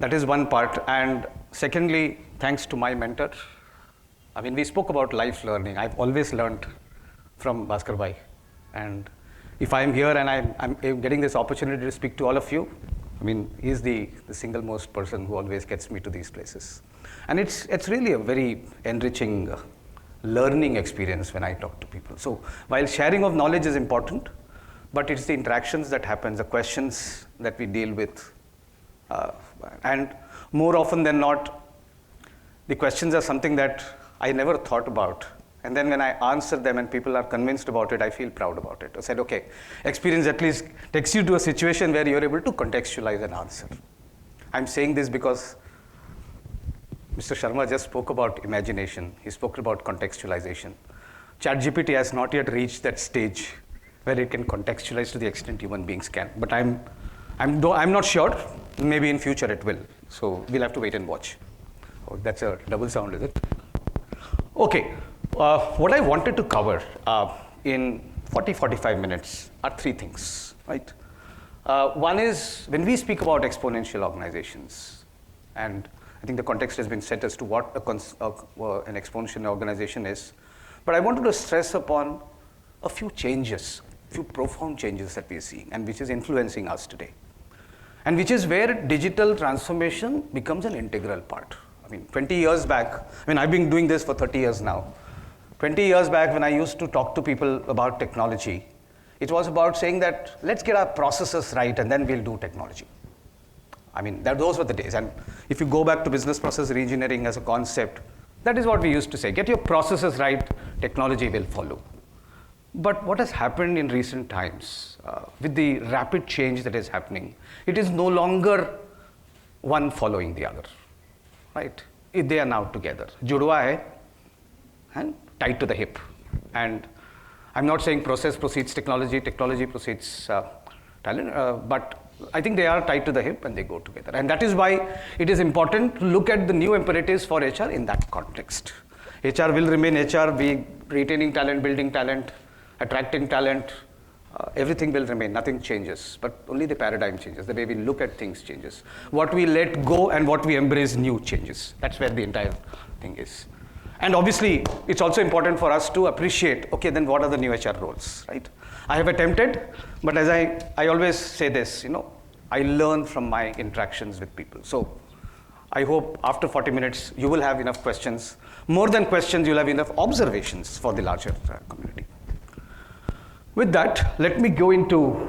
That is one part. And secondly, thanks to my mentor. I mean, we spoke about life learning. I've always learned from Bhaskar Bhai. And if I'm here and I'm getting this opportunity to speak to all of you, I mean, he's the single most person who always gets me to these places. And it's really a very enriching learning experience when I talk to people. So while sharing of knowledge is important, but it's the interactions that happens, the questions that we deal with. And more often than not, the questions are something that I never thought about. And then when I answer them and people are convinced about it, I feel proud about it. I said, okay, experience at least takes you to a situation where you're able to contextualize an answer. I'm saying this because Mr. Sharma just spoke about imagination. He spoke about contextualization. ChatGPT has not yet reached that stage where it can contextualize to the extent human beings can. But I'm not sure. Maybe in future it will. So we'll have to wait and watch. Oh, that's a double sound, is it? Okay. What I wanted to cover in 45 minutes are three things, right? One is when we speak about exponential organizations, and I think the context has been set as to what an exponential organization is, but I wanted to stress upon a few changes, few profound changes that we are seeing and which is influencing us today, and which is where digital transformation becomes an integral part. I mean, 20 years back, I've been doing this for 30 years now. 20 years back when I used to talk to people about technology, it was about saying that let's get our processes right and then we'll do technology. Those were the days. And if you go back to business process reengineering as a concept, that is what we used to say. Get your processes right, technology will follow. But what has happened in recent times, with the rapid change that is happening, it is no longer one following the other, right? They are now together. Judwa hai and tied to the hip. And I'm not saying process precedes technology, technology precedes talent, but I think they are tied to the hip and they go together. And that is why it is important to look at the new imperatives for HR in that context. HR will remain HR, we retaining talent, building talent, attracting talent, everything will remain, nothing changes, but only the paradigm changes, the way we look at things changes. What we let go and what we embrace new changes. That's where the entire thing is. And obviously, it's also important for us to appreciate, okay, then what are the new HR roles, right? I have attempted, but as I always say this, I learn from my interactions with people. So I hope after 40 minutes, you will have enough questions. More than questions, you'll have enough observations for the larger community. With that, let me go into,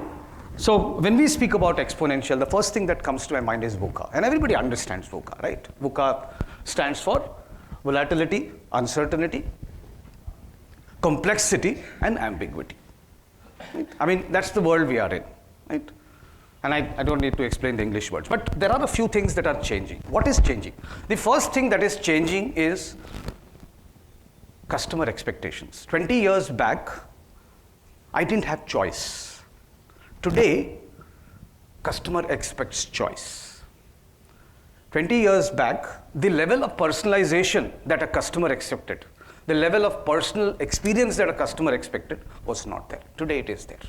so when we speak about exponential, the first thing that comes to my mind is VUCA. And everybody understands VUCA, right? VUCA stands for volatility, uncertainty, complexity, and ambiguity. Right? That's the world we are in, right? And I don't need to explain the English words, but there are a few things that are changing. What is changing? The first thing that is changing is customer expectations. 20 years back, I didn't have choice. Today, customer expects choice. 20 years back, the level of personalization that a customer accepted, the level of personal experience that a customer expected was not there. Today it is there.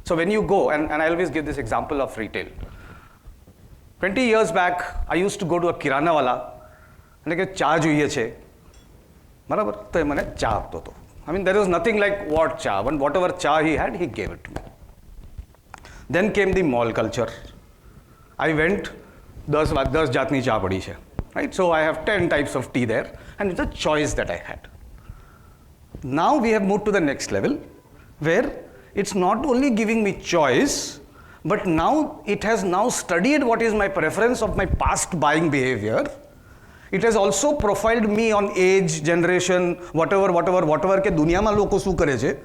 So when you go, and I always give this example of retail. 20 years back, I used to go to a kirana wala, and I get cha જોઈએ છે, બરાબર? તો એ મને ચા આપતો હતો. There was nothing like what cha. Whatever cha he had, he gave it to me. Then came the mall culture. I went, 10 જાતની ચા પડી છે, right? So I have 10 types of tea there, and it's a choice that I had. Now we have moved to the next level, where it's not only giving me choice, but now it has now studied what is my preference of my past buying behavior. It has also profiled me on age, generation, whatever ke duniyaમાં લોકો શું કરે છે,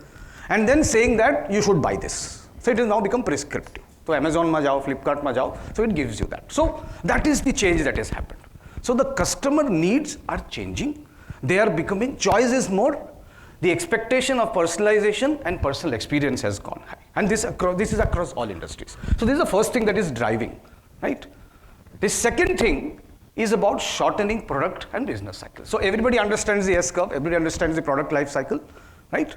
and then saying that you should buy this. So it has now become prescriptive. So Amazon ma jao, Flipkart ma jao, so it gives you that. So that is the change that has happened. So the customer needs are changing. They are becoming, choice is more. The expectation of personalization and personal experience has gone high. And this is across all industries. So this is the first thing that is driving, right? The second thing is about shortening product and business cycle. So everybody understands the S-curve, everybody understands the product life cycle, right?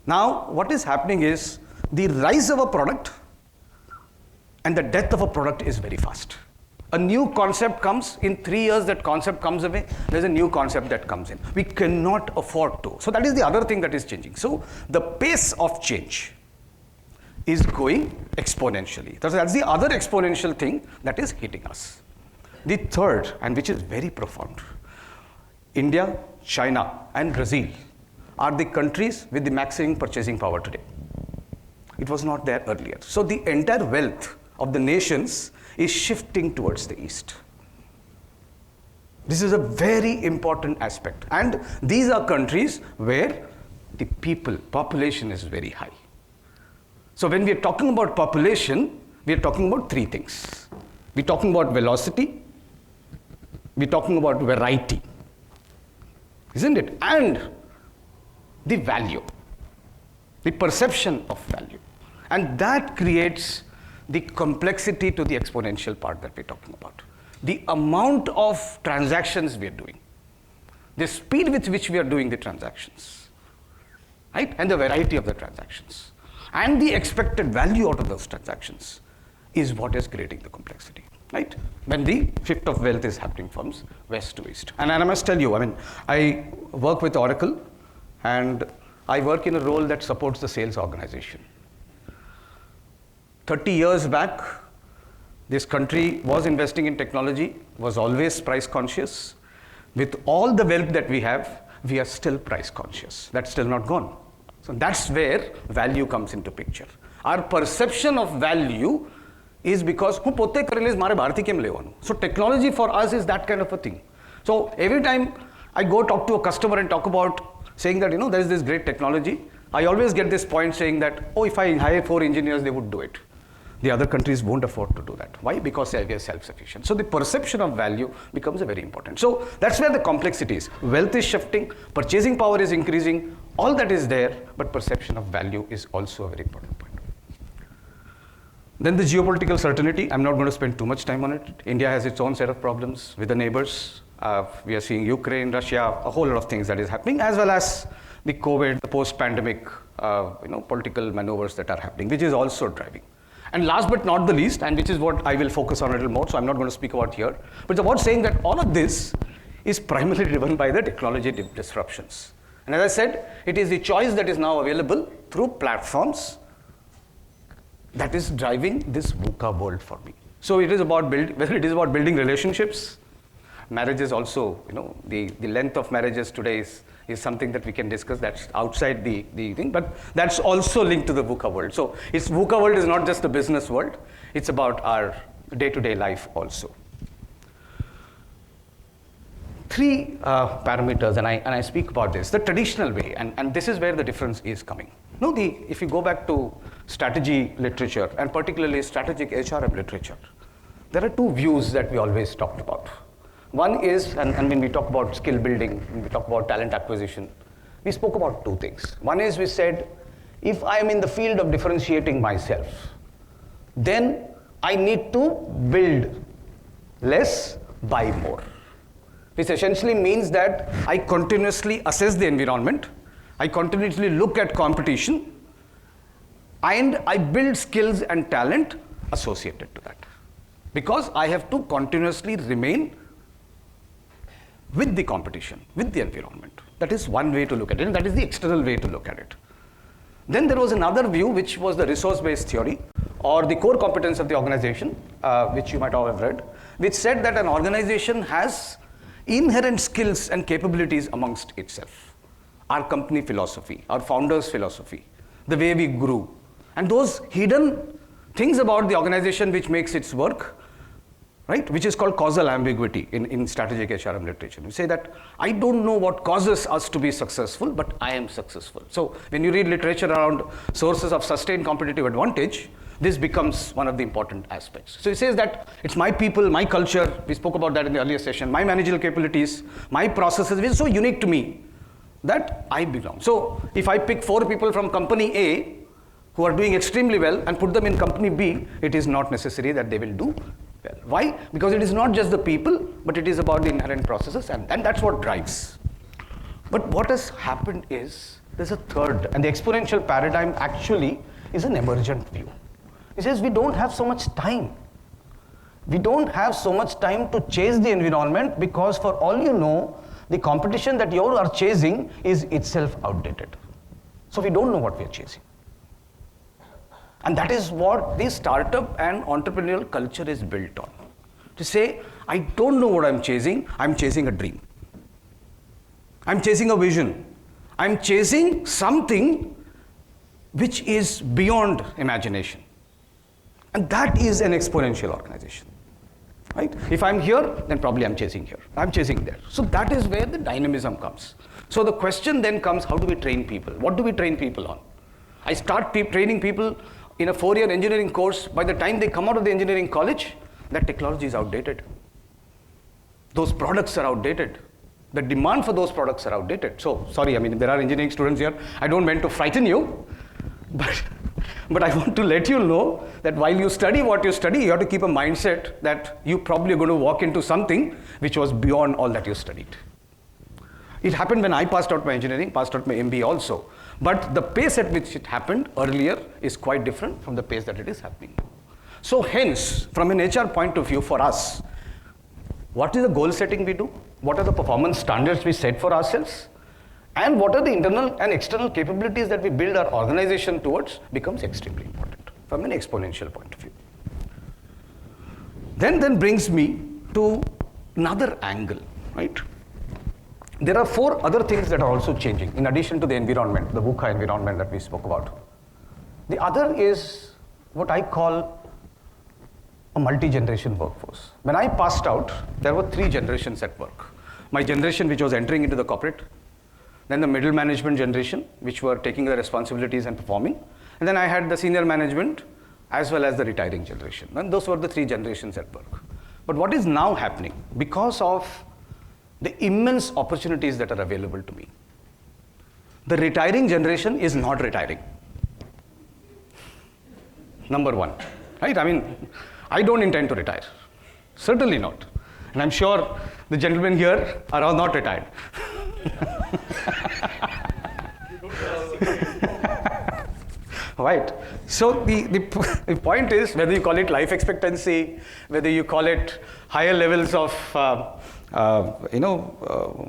Now what is happening is the rise of a product and the death of a product is very fast. A new concept comes, in 3 years that concept comes away, there's a new concept that comes in. We cannot afford to. So that is the other thing that is changing. So the pace of change is going exponentially. That's the other exponential thing that is hitting us. The third, and which is very profound, India, China, and Brazil are the countries with the maximum purchasing power today. It was not there earlier. So the entire wealth of the nations is shifting towards the east. This is a very important aspect. And these are countries where the population is very high. So when we are talking about population, we are talking about three things. We're talking about velocity, we're talking about variety, isn't it? And the value, the perception of value. And that creates the complexity to the exponential part that we're talking about. The amount of transactions we are doing, the speed with which we are doing the transactions, right? And the variety of the transactions, and the expected value out of those transactions is what is creating the complexity, right? When the shift of wealth is happening from west to east. And I must tell you, I work with Oracle, and I work in a role that supports the sales organization. 30 years back, this country was investing in technology, was always price conscious. With all the wealth that we are still price conscious. That's still not gone. So that's where value comes into picture. Our perception of value is because so technology for us is that kind of a thing. So every time I go talk to a customer and talk about saying that, there is this great technology, I always get this point saying that, if I hire 4 engineers, they would do it. The other countries won't afford to do that. Why? Because they are self-sufficient. So the perception of value becomes very important. So that's where the complexity is. Wealth is shifting, purchasing power is increasing, all that is there, but perception of value is also a very important point. Then the geopolitical certainty, I'm not going to spend too much time on it. India has its own set of problems with the neighbors. We are seeing Ukraine, Russia, a whole lot of things that is happening, as well as the COVID, the post-pandemic, political maneuvers that are happening, which is also driving. And last but not the least, and which is what I will focus on a little more, so I'm not going to speak about here, but it's about saying that all of this is primarily driven by the technology disruptions. And as I said, it is the choice that is now available through platforms that is driving this VUCA world for me. So it is about whether it is about building relationships, marriages also, the length of marriages today is something that we can discuss. That's outside the thing, but that's also linked to the VUCA world. So VUCA world is not just a business world, it's about our day-to-day life also. 3 parameters, and I speak about this, the traditional way, and this is where the difference is coming. If you go back to strategy literature, and particularly strategic HRM literature, there are 2 views that we always talked about. One is, and when we talk about skill building, when we talk about talent acquisition, we spoke about 2 things. One is we said, if I am in the field of differentiating myself, then I need to build less, buy more. Which essentially means that I continuously assess the environment, I continuously look at competition, and I build skills and talent associated to that. Because I have to continuously remain with the competition, with the environment. That is one way to look at it, and that is the external way to look at it. Then there was another view, which was the resource-based theory, or the core competence of the organization, which you might all have read, which said that an organization has inherent skills and capabilities amongst itself. Our company philosophy, our founders' philosophy, the way we grew, and those hidden things about the organization which makes its work, right, which is called causal ambiguity in strategic HRM literature. We say that I don't know what causes us to be successful, but I am successful. So when you read literature around sources of sustained competitive advantage, this becomes one of the important aspects. So it says that it's my people, my culture, we spoke about that in the earlier session, my managerial capabilities, my processes, which is so unique to me that I belong. So if I pick 4 people from company A who are doing extremely well and put them in company B, it is not necessary that they will do well. Why? Because it is not just the people, but it is about the inherent processes, and that's what drives. But what has happened is, there's a third, and the exponential paradigm actually is an emergent view. It says we don't have so much time. We don't have so much time to chase the environment, because for all you know, the competition that you are chasing is itself outdated. So we don't know what we are chasing. And that is what the startup and entrepreneurial culture is built on. To say, I don't know what I'm chasing a dream. I'm chasing a vision. I'm chasing something which is beyond imagination. And that is an exponential organization. Right? If I'm here, then probably I'm chasing here. I'm chasing there. So that is where the dynamism comes. So the question then comes, how do we train people? What do we train people on? I start training people in a 4-year engineering course. By the time they come out of the engineering college, that technology is outdated. Those products are outdated. The demand for those products are outdated. So, sorry, I mean, there are engineering students here. I don't mean to frighten you, but I want to let you know that while you study what you study, you have to keep a mindset that you probably are going to walk into something which was beyond all that you studied. It happened when I passed out my engineering, passed out my MBA also. But the pace at which it happened earlier is quite different from the pace that it is happening now. So hence, from an HR point of view for us, what is the goal setting we do? What are the performance standards we set for ourselves? And what are the internal and external capabilities that we build our organization towards becomes extremely important from an exponential point of view. Then brings me to another angle, right? There are 4 other things that are also changing in addition to the environment, the VUCA environment that we spoke about. The other is what I call a multi-generation workforce. When I passed out, there were 3 generations at work. My generation, which was entering into the corporate, then the middle management generation, which were taking the responsibilities and performing, and then I had the senior management as well as the retiring generation. And those were the 3 generations at work. But what is now happening, because of the immense opportunities that are available to me, the retiring generation is not retiring. Number 1, right? I mean, I don't intend to retire. Certainly not. And I'm sure the gentlemen here are all not retired. Right. So the point is, whether you call it life expectancy, whether you call it higher levels of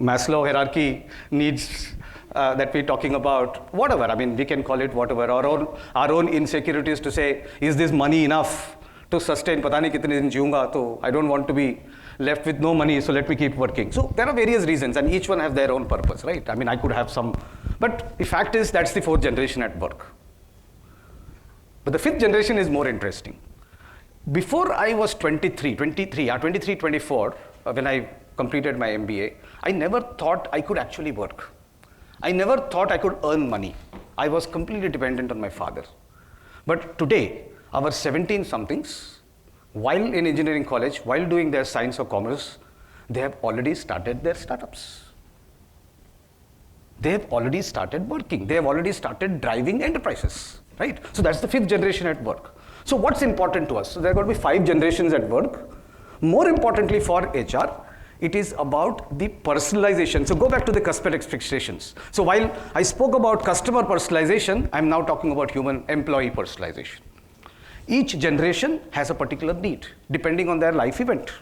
Maslow hierarchy needs that we're talking about, whatever. I mean, we can call it whatever. Our own insecurities to say, is this money enough to sustain? Pata nahi kitne din jiunga, to I don't want to be left with no money, so let me keep working. So there are various reasons, and each one have their own purpose, right? I mean, I could have some, but the fact is that's the 4th generation at work. But the 5th generation is more interesting. Before I was 24, when I completed my MBA, I never thought I could actually work. I never thought I could earn money. I was completely dependent on my father. But today, our 17-somethings, while in engineering college, while doing their science or commerce, they have already started their startups. They have already started working. They have already started driving enterprises, right? So that's the 5th generation at work. So what's important to us? So there are going to be 5 generations at work. More importantly for HR, it is about the personalization. So go back to the customer expectations. So while I spoke about customer personalization, I'm now talking about human employee personalization. Each generation has a particular need depending on their life event.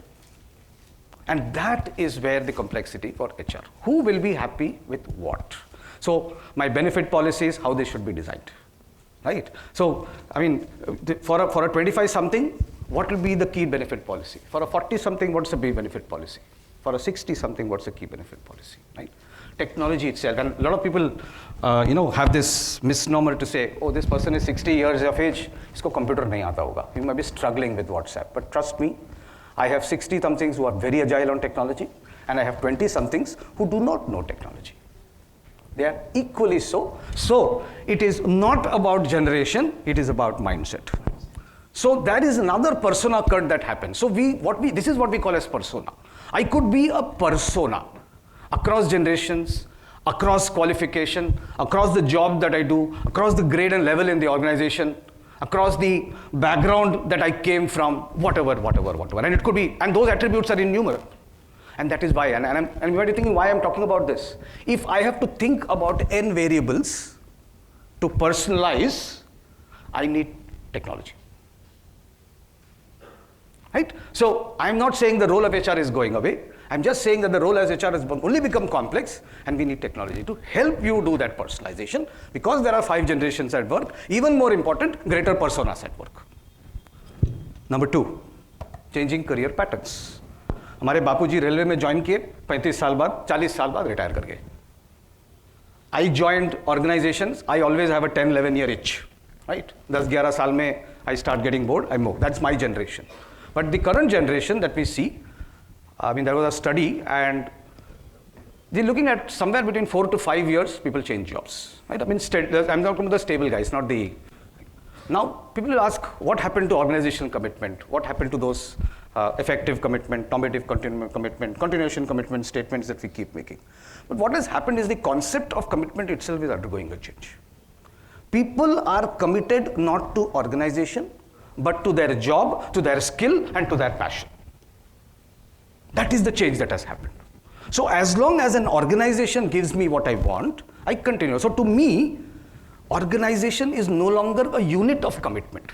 And that is where the complexity for HR. Who will be happy with what? So my benefit policies, how they should be designed, right? So, I mean, for a 25-something, what will be the key benefit policy? For a 40-something, what's the key benefit policy? For a 60-something, what's the key benefit policy, right? Technology itself, and a lot of people, have this misnomer to say, oh, this person is 60 years of age, isko computer nahi aata hoga. You might be struggling with WhatsApp, but trust me, I have 60-somethings who are very agile on technology, and I have 20-somethings who do not know technology. They are equally so. So it is not about generation, it is about mindset. So that is another persona cut that happens. So this is what we call as persona. I could be a persona across generations, across qualification, across the job that I do, across the grade and level in the organization, across the background that I came from, whatever. And it could be, and those attributes are innumerable. And that is why, and you might be thinking why I'm talking about this. If I have to think about n variables to personalize, I need technology. Right? So I'm not saying the role of HR is going away. I'm just saying that the role as HR has only become complex, and we need technology to help you do that personalization, because there are 5 generations at work. Even more important, greater personas at work. Number 2, changing career patterns. हमारे बापूजी railway में join किए, 35 साल बाद, 40 साल बाद retire कर गए. I joined organizations, I always have a 10-11 year itch, right? 10-11 saal mein I start getting bored, I move. That's my generation. But the current generation that we see, I mean, there was a study and they're looking at somewhere between 4 to 5 years, people change jobs, right? I mean, I'm talking about the stable guys, not the. Now, people will ask, what happened to organizational commitment? What happened to those effective commitment, normative commitment, continuation commitment statements that we keep making? But what has happened is the concept of commitment itself is undergoing a change. People are committed not to organization, but to their job, to their skill, and to their passion. That is the change that has happened. So as long as an organization gives me what I want, I continue. So to me, organization is no longer a unit of commitment.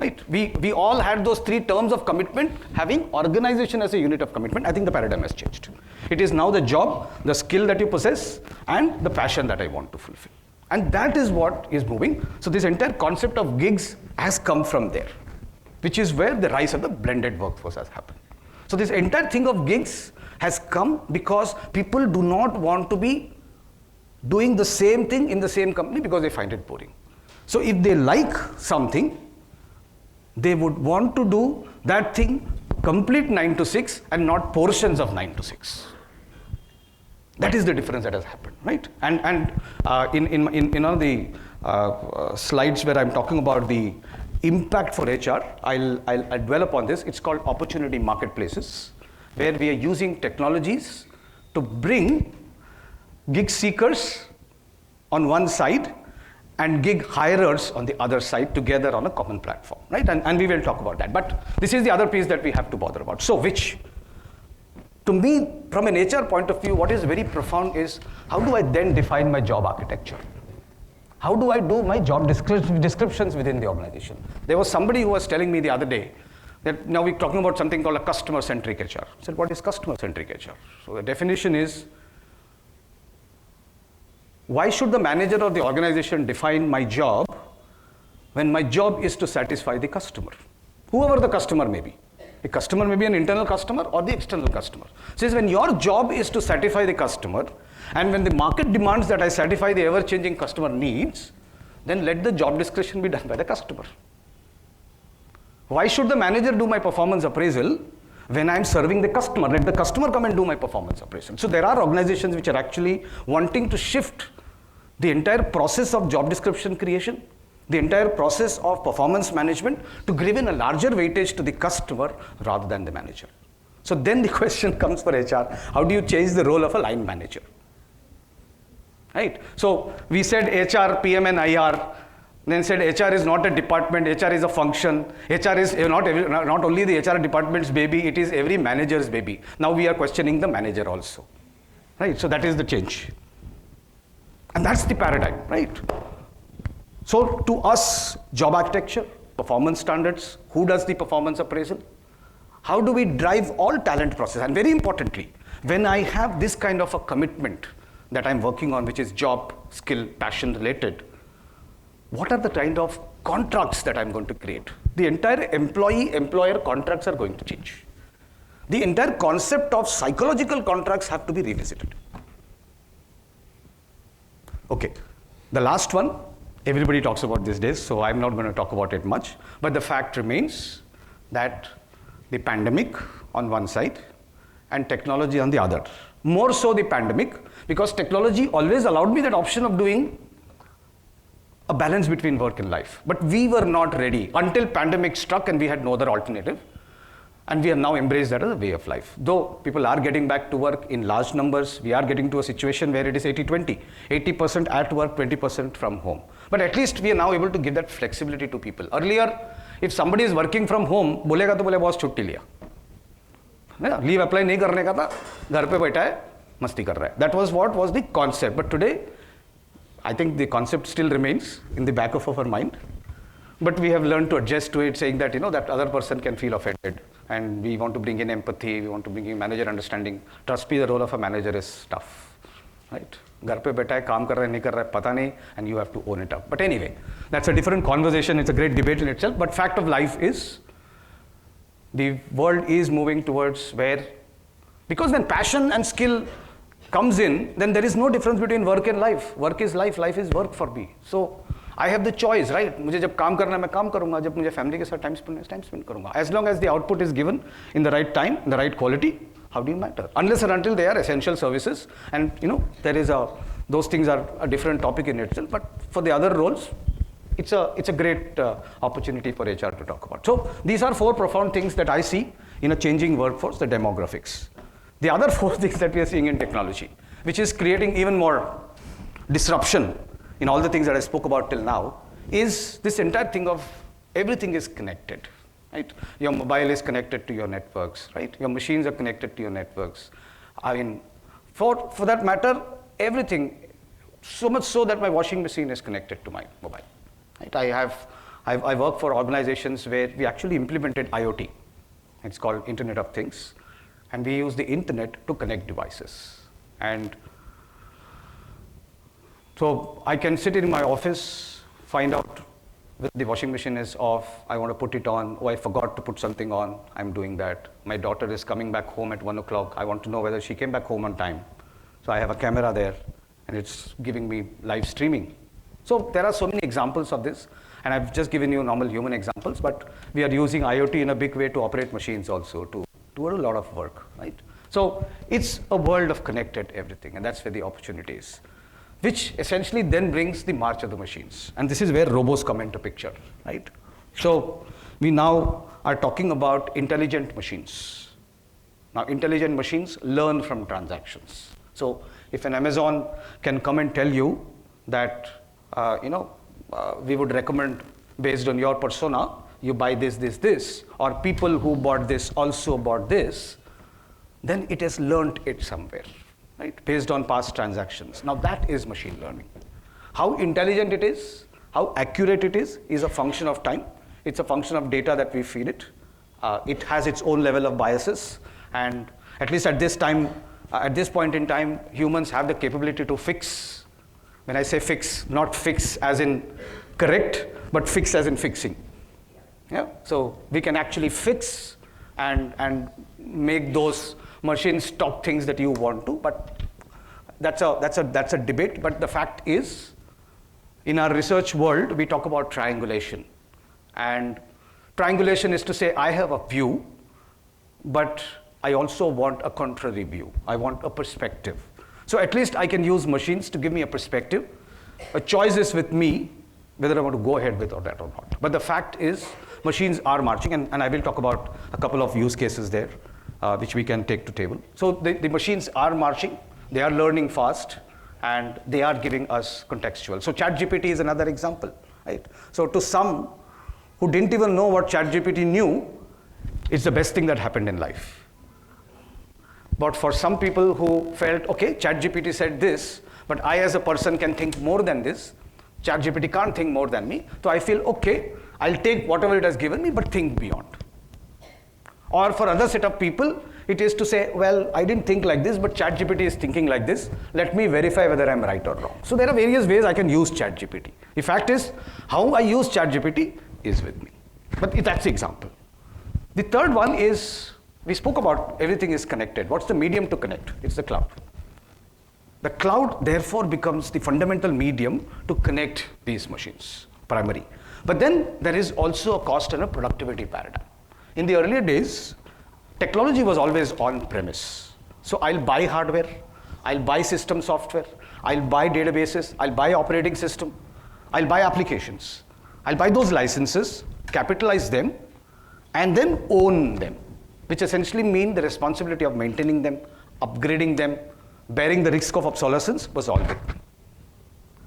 Right? We all had those 3 terms of commitment, having organization as a unit of commitment. I think the paradigm has changed. It is now the job, the skill that you possess, and the passion that I want to fulfill. And that is what is moving. So this entire concept of gigs has come from there, which is where the rise of the blended workforce has happened. So this entire thing of gigs has come because people do not want to be doing the same thing in the same company because they find it boring. So if they like something, they would want to do that thing complete 9 to 6 and not portions of 9 to 6. That is the difference that has happened, right? And in all the slides where I'm talking about the impact for HR, I'll dwell upon this. It's called opportunity marketplaces, where we are using technologies to bring gig seekers on one side and gig hirers on the other side together on a common platform, right? And we will talk about that. But this is the other piece that we have to bother about. So which, to me, from an HR point of view, what is very profound is, how do I then define my job architecture? How do I do my job descriptions within the organization? There was somebody who was telling me the other day that now we're talking about something called a customer-centric HR. I said, what is customer-centric HR? So the definition is, why should the manager or the organization define my job when my job is to satisfy the customer? Whoever the customer may be. The customer may be an internal customer or the external customer. Says when your job is to satisfy the customer, and when the market demands that I satisfy the ever-changing customer needs, then let the job description be done by the customer. Why should the manager do my performance appraisal when I'm serving the customer? Let the customer come and do my performance appraisal. So there are organizations which are actually wanting to shift the entire process of job description creation, the entire process of performance management, to give in a larger weightage to the customer rather than the manager. So then the question comes for HR, how do you change the role of a line manager? Right? So we said HR, PM and IR, then said HR is not a department, HR is a function. HR is not only the HR department's baby, it is every manager's baby. Now we are questioning the manager also. Right? So that is the change. And that's the paradigm, right? So to us, job architecture, performance standards, who does the performance appraisal? How do we drive all talent process? And very importantly, when I have this kind of a commitment that I'm working on, which is job, skill, passion related, what are the kind of contracts that I'm going to create? The entire employee-employer contracts are going to change. The entire concept of psychological contracts have to be revisited. Okay, the last one, everybody talks about these days, so I'm not going to talk about it much, but the fact remains that the pandemic on one side and technology on the other. More so the pandemic, because technology always allowed me that option of doing a balance between work and life. But we were not ready until pandemic struck and we had no other alternative. And we have now embraced that as a way of life. Though people are getting back to work in large numbers, we are getting to a situation where it is 80-20. 80% at work, 20% from home. But at least we are now able to give that flexibility to people. Earlier, if somebody is working from home, बोलेगा तो बोले boss छुट्टी लिया. Leave apply नहीं करने का था, घर पे बैठा है, मस्ती कर रहा है. That was what was the concept. But today, I think the concept still remains in the back of our mind. But we have learned to adjust to it, saying that, that other person can feel offended. And we want to bring in empathy, we want to bring in manager understanding. Trust me, the role of a manager is tough, right? घर पे बैठा है, काम कर रहा है, नहीं कर रहा है, पता नहीं, and you have to own it up. But anyway, that's a different conversation. It's a great debate in itself. But fact of life is, the world is moving towards where, because when passion and skill comes in, then there is no difference between work and life. Work is life is work for me. So I have the choice, right? मुझे जब काम करना है मैं काम करूँगा, जब मुझे family के साथ time spend करूँगा. As long as the output is given in the right time, in the right quality, how do you matter? Unless and until they are essential services, and there is those things are a different topic in itself. But for the other roles, it's a great opportunity for HR to talk about. So these are 4 profound things that I see in a changing workforce, the demographics. The other 4 things that we are seeing in technology, which is creating even more disruption in all the things that I spoke about till now, is this entire thing of everything is connected, right? Your mobile is connected to your networks, right? Your machines are connected to your networks. I mean, for that matter, everything, so much so that my washing machine is connected to my mobile, right? I work for organizations where we actually implemented IoT. It's called Internet of Things. And we use the internet to connect devices. And so I can sit in my office, find out whether the washing machine is off, I want to put it on, oh, I forgot to put something on, I'm doing that. My daughter is coming back home at 1 o'clock, I want to know whether she came back home on time. So I have a camera there, and it's giving me live streaming. So there are so many examples of this, and I've just given you normal human examples, but we are using IoT in a big way to operate machines also, to do a lot of work, right? So it's a world of connected everything, and that's where the opportunity is, which essentially then brings the march of the machines. And this is where robots come into picture, right? So we now are talking about intelligent machines. Now, intelligent machines learn from transactions. So if an Amazon can come and tell you that, we would recommend based on your persona, you buy this, or people who bought this also bought this, then it has learned it somewhere, right? Based on past transactions. Now that is machine learning. How intelligent it is, how accurate it is a function of time. It's a function of data that we feed it. It has its own level of biases, and at least at this point in time, humans have the capability to fix. When I say fix, not fix as in correct, but fix as in fixing. Yeah? So we can actually fix and make those machines stop things that you want to, but that's a debate. But the fact is, in our research world, we talk about triangulation. And triangulation is to say, I have a view, but I also want a contrary view. I want a perspective. So at least I can use machines to give me a perspective. A choice is with me, whether I want to go ahead with that or not. But the fact is, machines are marching, and I will talk about a couple of use cases there, which we can take to table. So the machines are marching, they are learning fast, and they are giving us contextual. So ChatGPT is another example, right? So to some who didn't even know what ChatGPT knew, it's the best thing that happened in life. But for some people who felt, okay, ChatGPT said this, but I as a person can think more than this, ChatGPT can't think more than me, so I feel, okay, I'll take whatever it has given me, but think beyond. Or for other set of people, it is to say, well, I didn't think like this, but ChatGPT is thinking like this. Let me verify whether I'm right or wrong. So there are various ways I can use ChatGPT. The fact is, how I use ChatGPT is with me. But that's the example. The third one is, we spoke about everything is connected. What's the medium to connect? It's the cloud. The cloud, therefore, becomes the fundamental medium to connect these machines, primary. But then there is also a cost and a productivity paradigm. In the earlier days, technology was always on-premise. So I'll buy hardware, I'll buy system software, I'll buy databases, I'll buy operating system, I'll buy applications. I'll buy those licenses, capitalize them, and then own them, which essentially mean the responsibility of maintaining them, upgrading them, bearing the risk of obsolescence was all with me.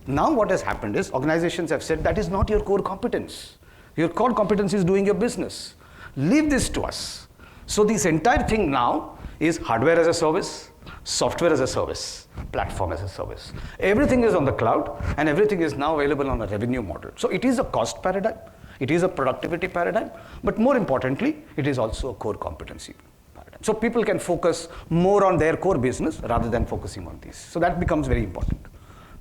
Now what has happened is organizations have said that is not your core competence. Your core competence is doing your business. Leave this to us. So this entire thing now is hardware as a service, software as a service, platform as a service. Everything is on the cloud, and everything is now available on a revenue model. So it is a cost paradigm, it is a productivity paradigm, but more importantly, it is also a core competency paradigm. So people can focus more on their core business rather than focusing on these. So that becomes very important.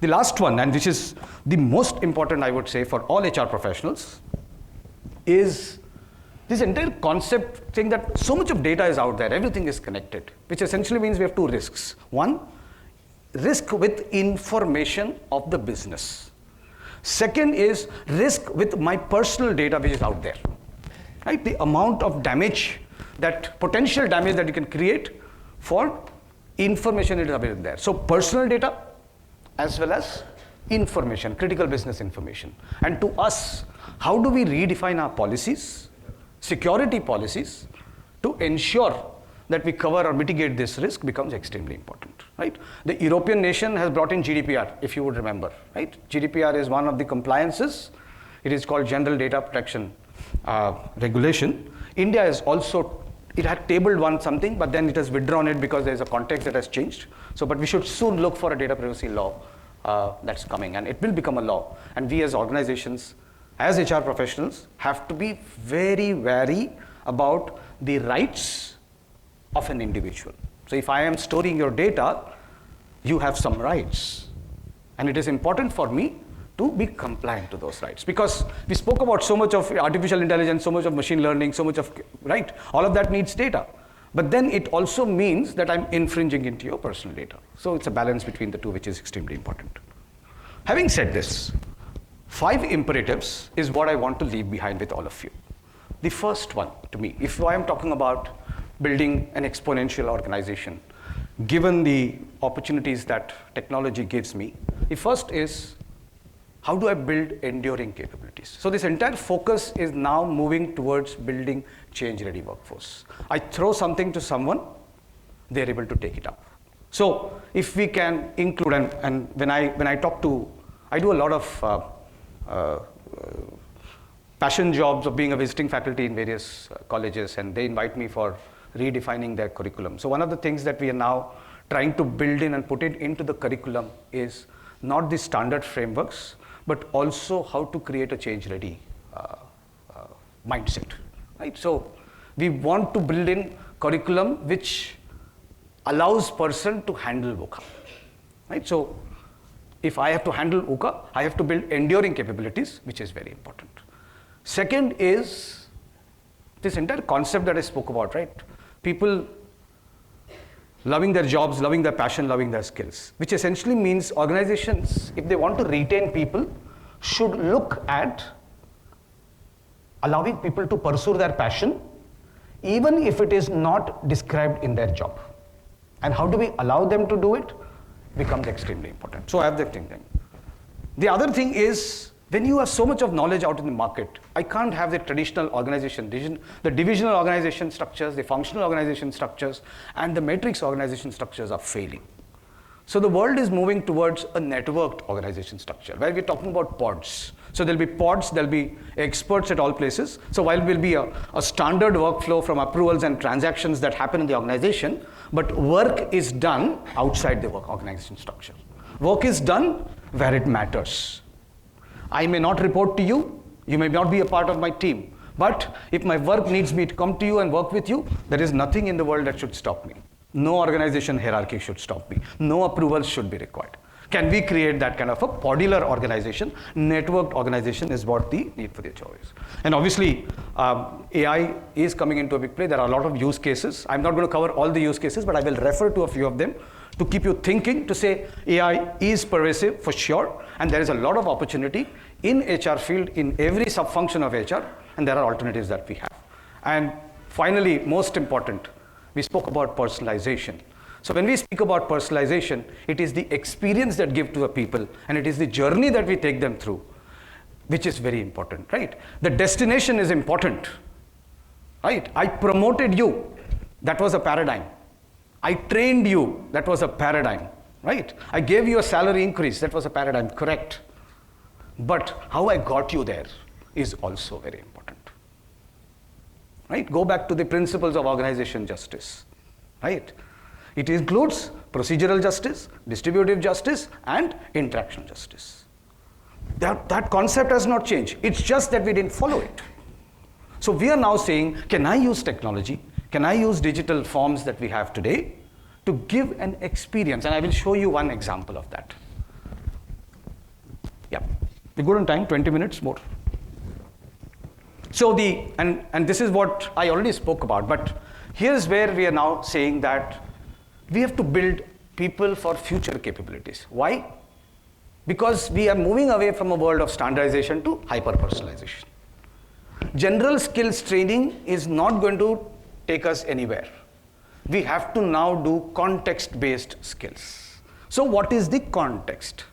The last one, and which is the most important, I would say, for all HR professionals, is this entire concept thing that so much of data is out there, everything is connected, which essentially means we have two risks. One, risk with information of the business. Second is risk with my personal data which is out there. Right? The amount of damage, that potential damage that you can create for information that is available there. So personal data as well as information, critical business information. And to us, how do we redefine our policies, security policies, to ensure that we cover or mitigate this risk becomes extremely important, right? The European nation has brought in GDPR, if you would remember, right? GDPR is one of the compliances. It is called General Data Protection Regulation. India is also, it had tabled one something, but then it has withdrawn it because there is a context that has changed. So, but we should soon look for a data privacy law that's coming, and it will become a law. And we as organizations, as HR professionals, have to be very wary about the rights of an individual. So if I am storing your data, you have some rights. And it is important for me to be compliant to those rights. Because we spoke about so much of artificial intelligence, so much of machine learning, so much of, right? All of that needs data. But then it also means that I'm infringing into your personal data. So it's a balance between the two, which is extremely important. Having said this, 5 imperatives is what I want to leave behind with all of you. The first one, to me, if I am talking about building an exponential organization, given the opportunities that technology gives me, the first is, how do I build enduring capabilities? So this entire focus is now moving towards building change-ready workforce. I throw something to someone, they're able to take it up. So if we can include, and when I talk to, I do a lot of passion jobs of being a visiting faculty in various colleges, and they invite me for redefining their curriculum. So one of the things that we are now trying to build in and put it into the curriculum is not the standard frameworks, but also how to create a change-ready mindset. Right? So we want to build in curriculum which allows person to handle VUCA. Right? So if I have to handle VUCA, I have to build enduring capabilities, which is very important. Second is this entire concept that I spoke about, right? People loving their jobs, loving their passion, loving their skills, which essentially means organizations, if they want to retain people, should look at allowing people to pursue their passion, even if it is not described in their job. And how do we allow them to do it becomes extremely important. So I have that thing. The other thing is, when you have so much of knowledge out in the market, I can't have the traditional organization, the divisional organization structures, the functional organization structures, and the matrix organization structures are failing. So the world is moving towards a networked organization structure, where we're talking about pods. So there'll be pods, there'll be experts at all places. So while will be a standard workflow from approvals and transactions that happen in the organization, but work is done outside the work organization structure. Work is done where it matters. I may not report to you, you may not be a part of my team, but if my work needs me to come to you and work with you, there is nothing in the world that should stop me. No organization hierarchy should stop me. No approvals should be required. Can we create that kind of a podular organization? Networked organization is what the need for the HR is. And obviously, AI is coming into a big play. There are a lot of use cases. I'm not going to cover all the use cases, but I will refer to a few of them to keep you thinking, to say AI is pervasive for sure, and there is a lot of opportunity in HR field, in every sub-function of HR, and there are alternatives that we have. And finally, most important, we spoke about personalization. So when we speak about personalization, it is the experience that give to the people, and it is the journey that we take them through, which is very important, right? The destination is important, right? I promoted you, that was a paradigm. I trained you, that was a paradigm, right? I gave you a salary increase, that was a paradigm, correct. But how I got you there is also very important, right? Go back to the principles of organization justice, right? It includes procedural justice, distributive justice, and interactional justice. That concept has not changed. It's just that we didn't follow it. So we are now saying, can I use technology? Can I use digital forms that we have today to give an experience? And I will show you one example of that. Yeah, we're good on time, 20 minutes more. So and this is what I already spoke about, but here's where we are now saying that we have to build people for future capabilities. Why? Because we are moving away from a world of standardization to hyper-personalization. General skills training is not going to take us anywhere. We have to now do context-based skills. So what is the context?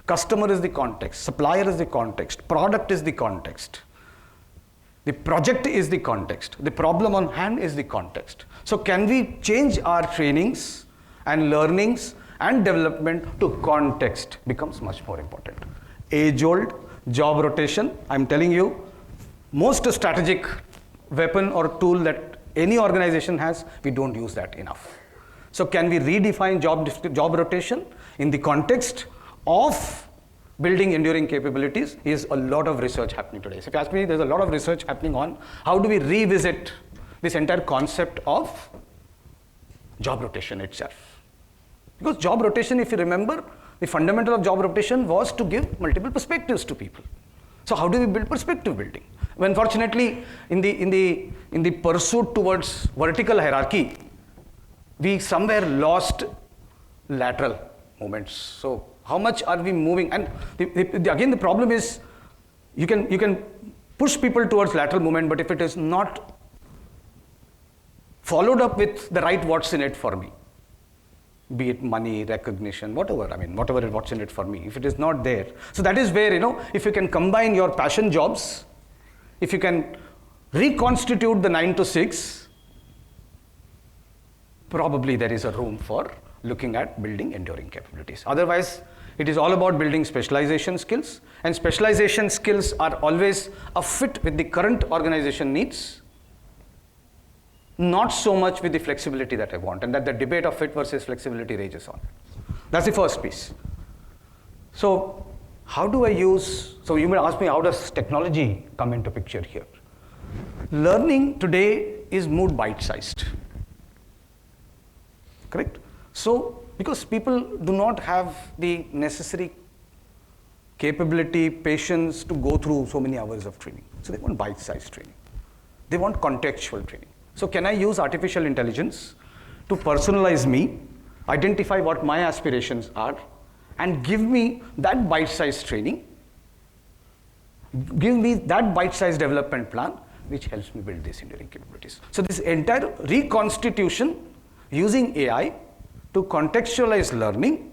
Customer is the context, supplier is the context, product is the context, the project is the context, the problem on hand is the context. So can we change our trainings and learnings and development to context becomes much more important. Age-old job rotation, I'm telling you, most strategic weapon or tool that any organization has, we don't use that enough. So can we redefine job rotation in the context of building enduring capabilities? Is a lot of research happening today. So if you ask me, there's a lot of research happening on how do we revisit this entire concept of job rotation itself. Because job rotation, if you remember, the fundamental of job rotation was to give multiple perspectives to people. So how do we build perspective building? Well, unfortunately, in the pursuit towards vertical hierarchy, we somewhere lost lateral movements. So how much are we moving? And again, the problem is you can push people towards lateral movement, but if it is not followed up with the right what's in it for me, be it money, recognition, whatever, whatever what's in it for me, if it is not there. So that is where, if you can combine your passion jobs, if you can reconstitute the 9 to 6, probably there is a room for looking at building enduring capabilities. Otherwise, it is all about building specialization skills, and specialization skills are always a fit with the current organization needs, not so much with the flexibility that I want, and that the debate of fit versus flexibility rages on. That's the first piece. So how do I use, so you may ask me, how does technology come into picture here? Learning today is moved bite-sized, correct? So because people do not have the necessary capability, patience to go through so many hours of training. So they want bite-sized training. They want contextual training. So can I use artificial intelligence to personalize me, identify what my aspirations are, and give me that bite-sized training, give me that bite-sized development plan, which helps me build these enduring capabilities. So this entire reconstitution using AI to contextualize learning,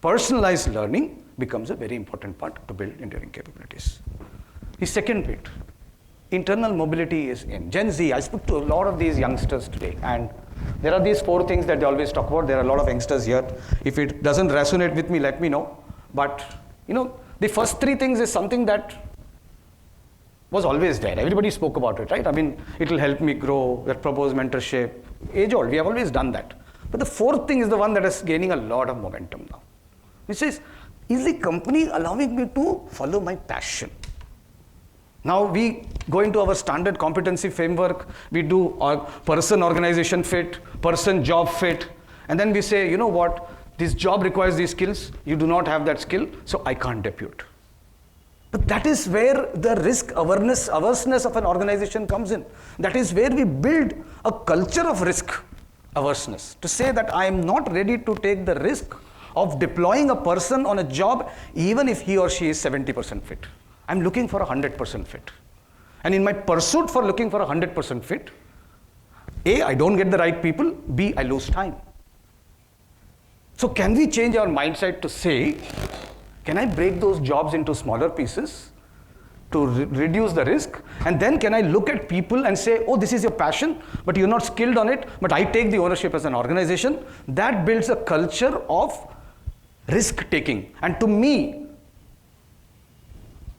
personalized learning becomes a very important part to build enduring capabilities. The second bit, internal mobility is in. Gen Z, I spoke to a lot of these youngsters today, and there are these 4 things that they always talk about. There are a lot of youngsters here. If it doesn't resonate with me, let me know. But, the first 3 things is something that was always there. Everybody spoke about it, right? It will help me grow, that propose mentorship, age old. We have always done that. But the 4th thing is the one that is gaining a lot of momentum now. Which is the company allowing me to follow my passion? Now we go into our standard competency framework, we do our person organization fit, person job fit, and then we say, you know what, this job requires these skills, you do not have that skill, so I can't depute. But that is where the risk awareness of an organization comes in. That is where we build a culture of risk averseness, to say that I am not ready to take the risk of deploying a person on a job even if he or she is 70% fit. I'm looking for 100% fit. And in my pursuit for looking for 100% fit, A, I don't get the right people, B, I lose time. So can we change our mindset to say, can I break those jobs into smaller pieces to reduce the risk? And then can I look at people and say, oh, this is your passion, but you're not skilled on it, but I take the ownership as an organization. That builds a culture of risk taking. And to me,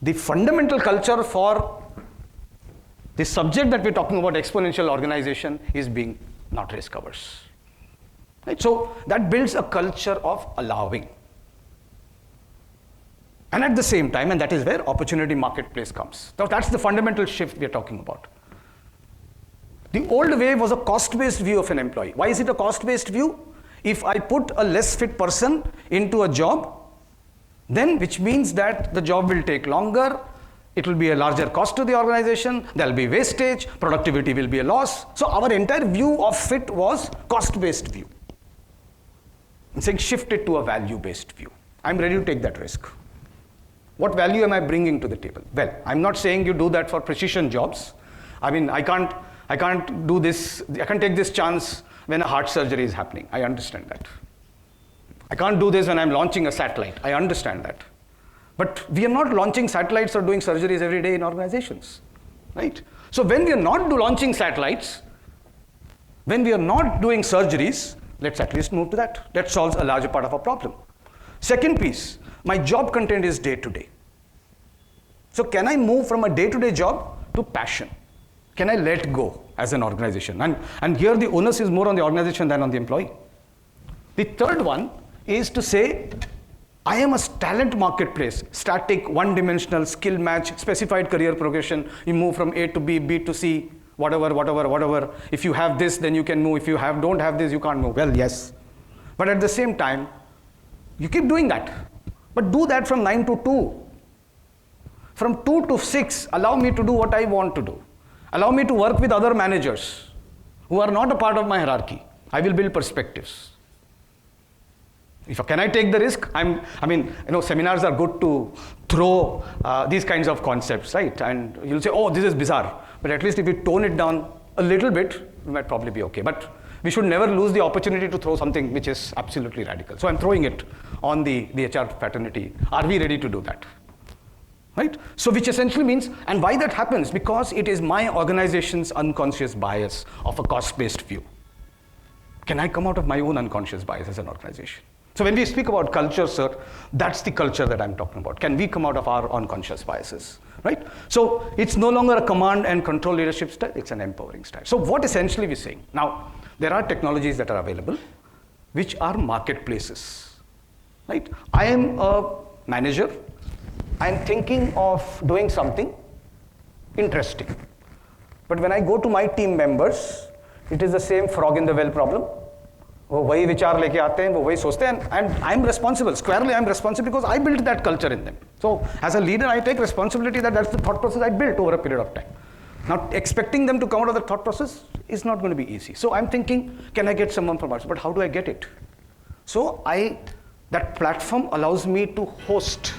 the fundamental culture for the subject that we're talking about, exponential organization, is being not risk averse. Right? So that builds a culture of allowing. And at the same time, and that is where opportunity marketplace comes. Now that's the fundamental shift we're talking about. The old way was a cost-based view of an employee. Why is it a cost-based view? If I put a less fit person into a job, then which means that the job will take longer, it will be a larger cost to the organization, there will be wastage, productivity will be a loss. So our entire view of fit was cost-based view. I'm saying shift it to a value-based view. I'm ready to take that risk. What value am I bringing to the table? Well, I'm not saying you do that for precision jobs. I mean, I can't do this, I can't take this chance when a heart surgery is happening. I understand that. I can't do this when I'm launching a satellite. I understand that. But we are not launching satellites or doing surgeries every day in organizations, right? So when we are not launching satellites, when we are not doing surgeries, let's at least move to that. That solves a larger part of our problem. Second piece, my job content is day to day. So can I move from a day-to-day job to passion? Can I let go as an organization? And here the onus is more on the organization than on the employee. The third one is to say, I am a talent marketplace, static, one-dimensional, skill match, specified career progression. You move from A to B, B to C, whatever. If you have this, then you can move. If you don't have this, you can't move. Well, yes. But at the same time, you keep doing that. But do that from 9 to 2. From 2 to 6, allow me to do what I want to do. Allow me to work with other managers who are not a part of my hierarchy. I will build perspectives. Can I take the risk? Seminars are good to throw these kinds of concepts, right? And you'll say, oh, this is bizarre. But at least if you tone it down a little bit, we might probably be okay. But we should never lose the opportunity to throw something which is absolutely radical. So I'm throwing it on the HR fraternity. Are we ready to do that? Right? So which essentially means, and why that happens? Because it is my organization's unconscious bias of a cost-based view. Can I come out of my own unconscious bias as an organization? So when we speak about culture, sir, that's the culture that I'm talking about. Can we come out of our unconscious biases, right? So it's no longer a command and control leadership style, it's an empowering style. So what essentially we're saying? Now, there are technologies that are available, which are marketplaces, right? I am a manager. I'm thinking of doing something interesting. But when I go to my team members, it is the same frog in the well problem. वो वही विचार लेके आते हैं, वो वही सोचते हैं, and I'm responsible. Squarely, I'm responsible because I built that culture in them. So, as a leader, I take responsibility that that's the thought process I built over a period of time. Now, expecting them to come out of the thought process is not going to be easy. So, I'm thinking, can I get someone from us? But how do I get it? So, that platform allows me to host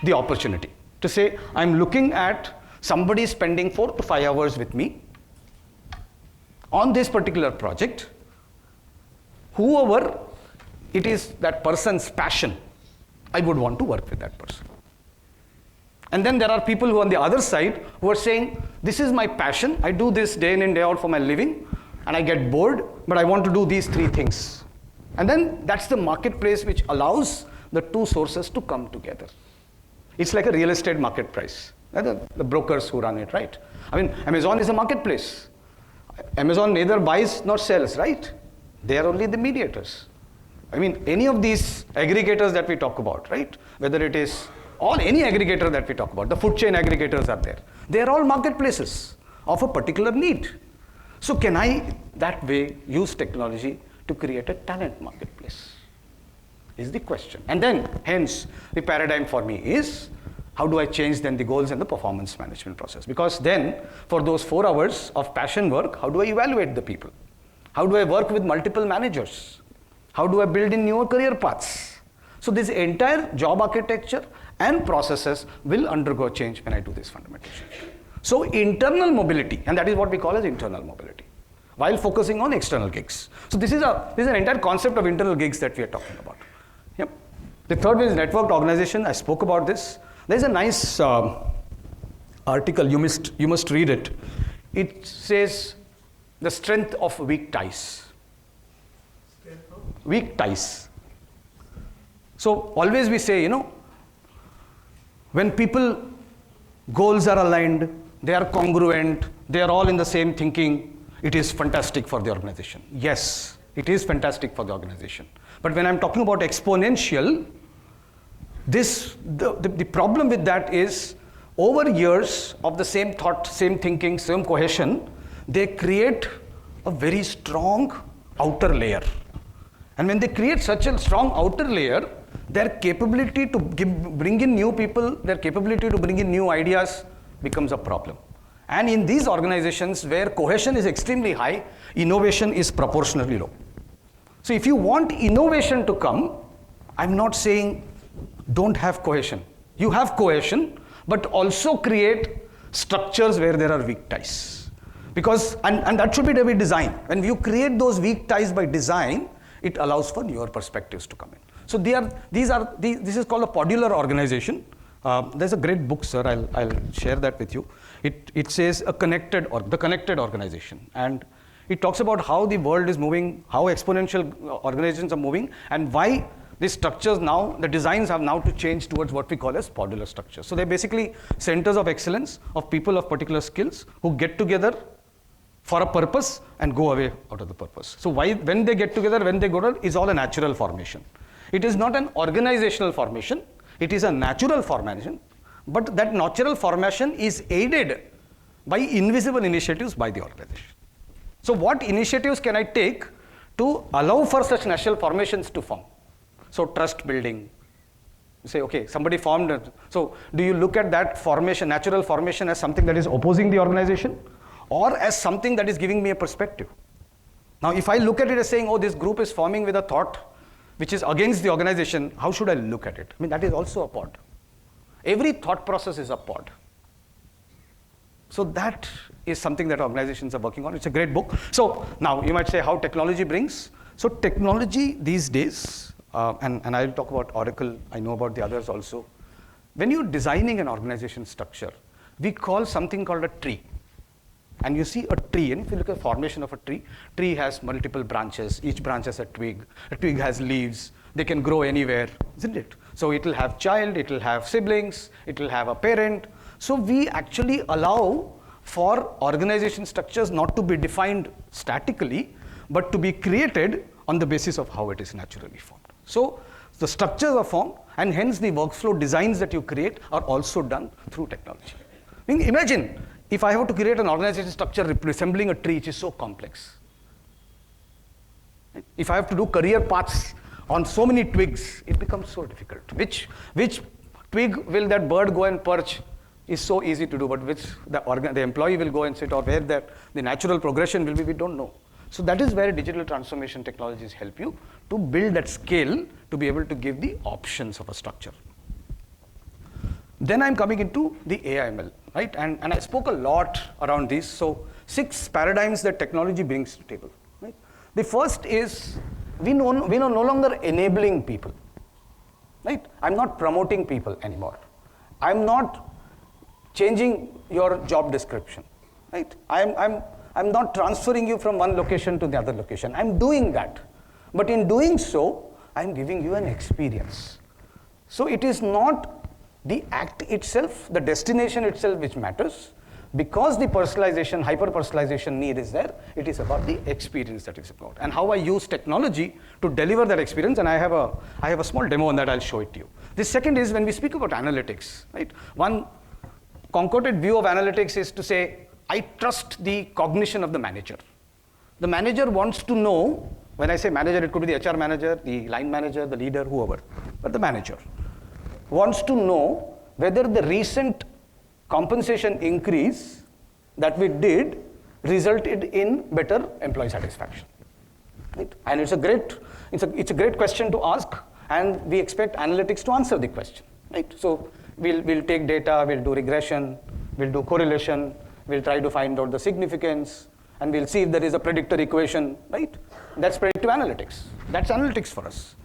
the opportunity to say, I'm looking at somebody spending 4 to 5 hours with me on this particular project. Whoever it is that person's passion, I would want to work with that person. And then there are people who on the other side who are saying, this is my passion, I do this day in and day out for my living, and I get bored, but I want to do these 3 things. And then that's the marketplace which allows the 2 sources to come together. It's like a real estate market price. The brokers who run it, right? I mean, Amazon is a marketplace. Amazon neither buys nor sells, right? They are only the mediators. I mean, any of these aggregators that we talk about, right? Whether it is any aggregator that we talk about, the food chain aggregators are there. They are all marketplaces of a particular need. So can I, that way, use technology to create a talent marketplace? Is the question. And then, hence, the paradigm for me is, how do I change then the goals and the performance management process? Because then, for those 4 hours of passion work, how do I evaluate the people? How do I work with multiple managers? How do I build in newer career paths? So this entire job architecture and processes will undergo change when I do this fundamental shift. So internal mobility, and that is what we call as internal mobility, while focusing on external gigs. So this is an entire concept of internal gigs that we are talking about. Yep. The third is networked organization. I spoke about this. There's a nice article, you must read it. It says, the strength of weak ties. Weak ties. So always we say, when people goals are aligned, they are congruent, they are all in the same thinking, it is fantastic for the organization. Yes, it is fantastic for the organization. But when I'm talking about exponential, the problem with that is, over years of the same thought, same thinking, same cohesion, they create a very strong outer layer. And when they create such a strong outer layer, their capability to bring in new people, their capability to bring in new ideas becomes a problem. And in these organizations where cohesion is extremely high, innovation is proportionally low. So if you want innovation to come, I'm not saying don't have cohesion. You have cohesion, but also create structures where there are weak ties. Because, and that should be the way design. When you create those weak ties by design, it allows for newer perspectives to come in. So this is called a podular organization. There's a great book, sir, I'll share that with you. It says the connected organization. And it talks about how the world is moving, how exponential organizations are moving, and why these structures now, the designs have now to change towards what we call as podular structures. So they're basically centers of excellence of people of particular skills who get together for a purpose and go away out of the purpose. So when they get together, when they go out, is all a natural formation. It is not an organizational formation, it is a natural formation, but that natural formation is aided by invisible initiatives by the organization. So what initiatives can I take to allow for such natural formations to form? So trust building. You say, okay, somebody formed. So do you look at that formation, natural formation, as something that is opposing the organization, or as something that is giving me a perspective? Now, if I look at it as saying, oh, this group is forming with a thought which is against the organization, how should I look at it? I mean, that is also a pod. Every thought process is a pod. So that is something that organizations are working on. It's a great book. So now you might say how technology brings. So technology these days, and I'll talk about Oracle, I know about the others also. When you're designing an organization structure, we call something called a tree. And you see a tree, and if you look at the formation of a tree has multiple branches, each branch has a twig has leaves, they can grow anywhere, isn't it? So it will have child, it will have siblings, it will have a parent. So we actually allow for organization structures not to be defined statically, but to be created on the basis of how it is naturally formed. So the structures are formed, and hence the workflow designs that you create are also done through technology. I mean, imagine if I have to create an organization structure resembling a tree, which is so complex. If I have to do career paths on so many twigs, it becomes so difficult. Which twig will that bird go and perch is so easy to do, but which the employee will go and sit, or where the natural progression will be, we don't know. So that is where digital transformation technologies help you to build that scale to be able to give the options of a structure. Then I'm coming into the AIML, right? And I spoke a lot around these. So 6 paradigms that technology brings to the table, right? The first is we are no longer enabling people, right? I'm not promoting people anymore. I'm not changing your job description, right? I'm not transferring you from one location to the other location. I'm doing that. But in doing so, I'm giving you an experience. So it is not the act itself, the destination itself which matters. Because the personalization, hyper-personalization need is there, it is about the experience that is about. And how I use technology to deliver that experience, and I have a small demo on that, I'll show it to you. The second is when we speak about analytics, right? One concocted view of analytics is to say, I trust the cognition of the manager. The manager wants to know, when I say manager, it could be the HR manager, the line manager, the leader, whoever, but the manager wants to know whether the recent compensation increase that we did resulted in better employee satisfaction. Right? And it's a great question to ask, and we expect analytics to answer the question. Right? So we'll take data, we'll do regression, we'll do correlation, we'll try to find out the significance, and we'll see if there is a predictor equation, right? That's predictive analytics. That's analytics for us.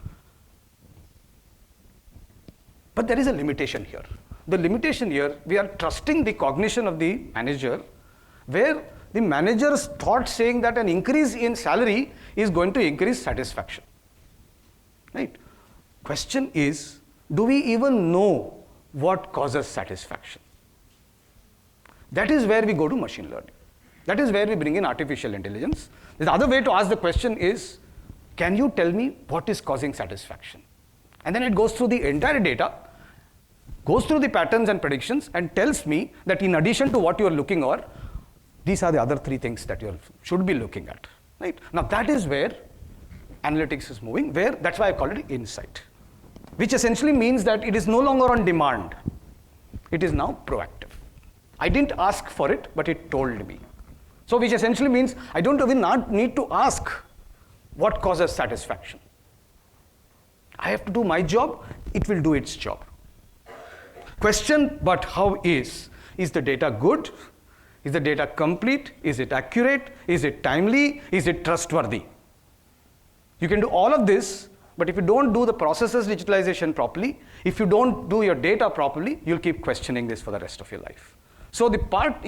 But there is a limitation here. The limitation here, we are trusting the cognition of the manager, where the manager's thought saying that an increase in salary is going to increase satisfaction. Right? Question is, do we even know what causes satisfaction? That is where we go to machine learning. That is where we bring in artificial intelligence. The other way to ask the question is, can you tell me what is causing satisfaction? And then it goes through the entire data, goes through the patterns and predictions, and tells me that in addition to what you are looking for, these are the other 3 things that you should be looking at. Right? Now that is where analytics is moving, that's why I call it insight, which essentially means that it is no longer on demand. It is now proactive. I didn't ask for it, but it told me. So which essentially means I don't even need to ask What causes satisfaction? I have to do my job, it will do its job. Question, but how is? Is the data good? Is the data complete? Is it accurate? Is it timely? Is it trustworthy? You can do all of this, but if you don't do the processes digitalization properly, if you don't do your data properly, you'll keep questioning this for the rest of your life. So the part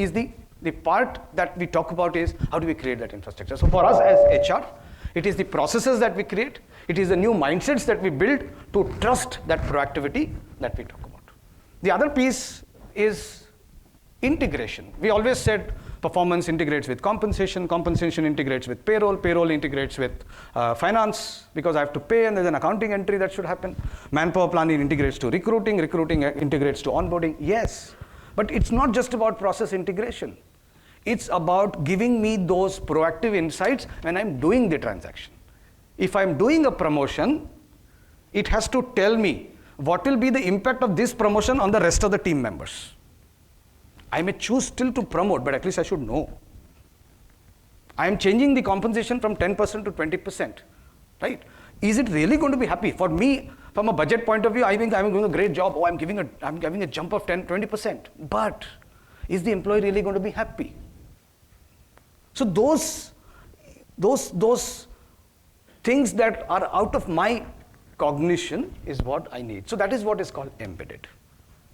that we talk about is how do we create that infrastructure. So for us as HR, it is the processes that we create, it is the new mindsets that we build to trust that proactivity that we talk about. The other piece is integration. We always said performance integrates with compensation, compensation integrates with payroll, payroll integrates with finance because I have to pay and there's an accounting entry that should happen. Manpower planning integrates to recruiting, recruiting integrates to onboarding. Yes, but it's not just about process integration. It's about giving me those proactive insights when I'm doing the transaction. If I'm doing a promotion, it has to tell me what will be the impact of this promotion on the rest of the team members. I may choose still to promote, but at least I should know. I am changing the compensation from 10% to 20%, right? Is it really going to be happy? For me, from a budget point of view, I think I'm doing a great job. Oh, I'm giving a jump of 10-20%. But is the employee really going to be happy? So those things that are out of my cognition is what I need. So that is what is called embedded.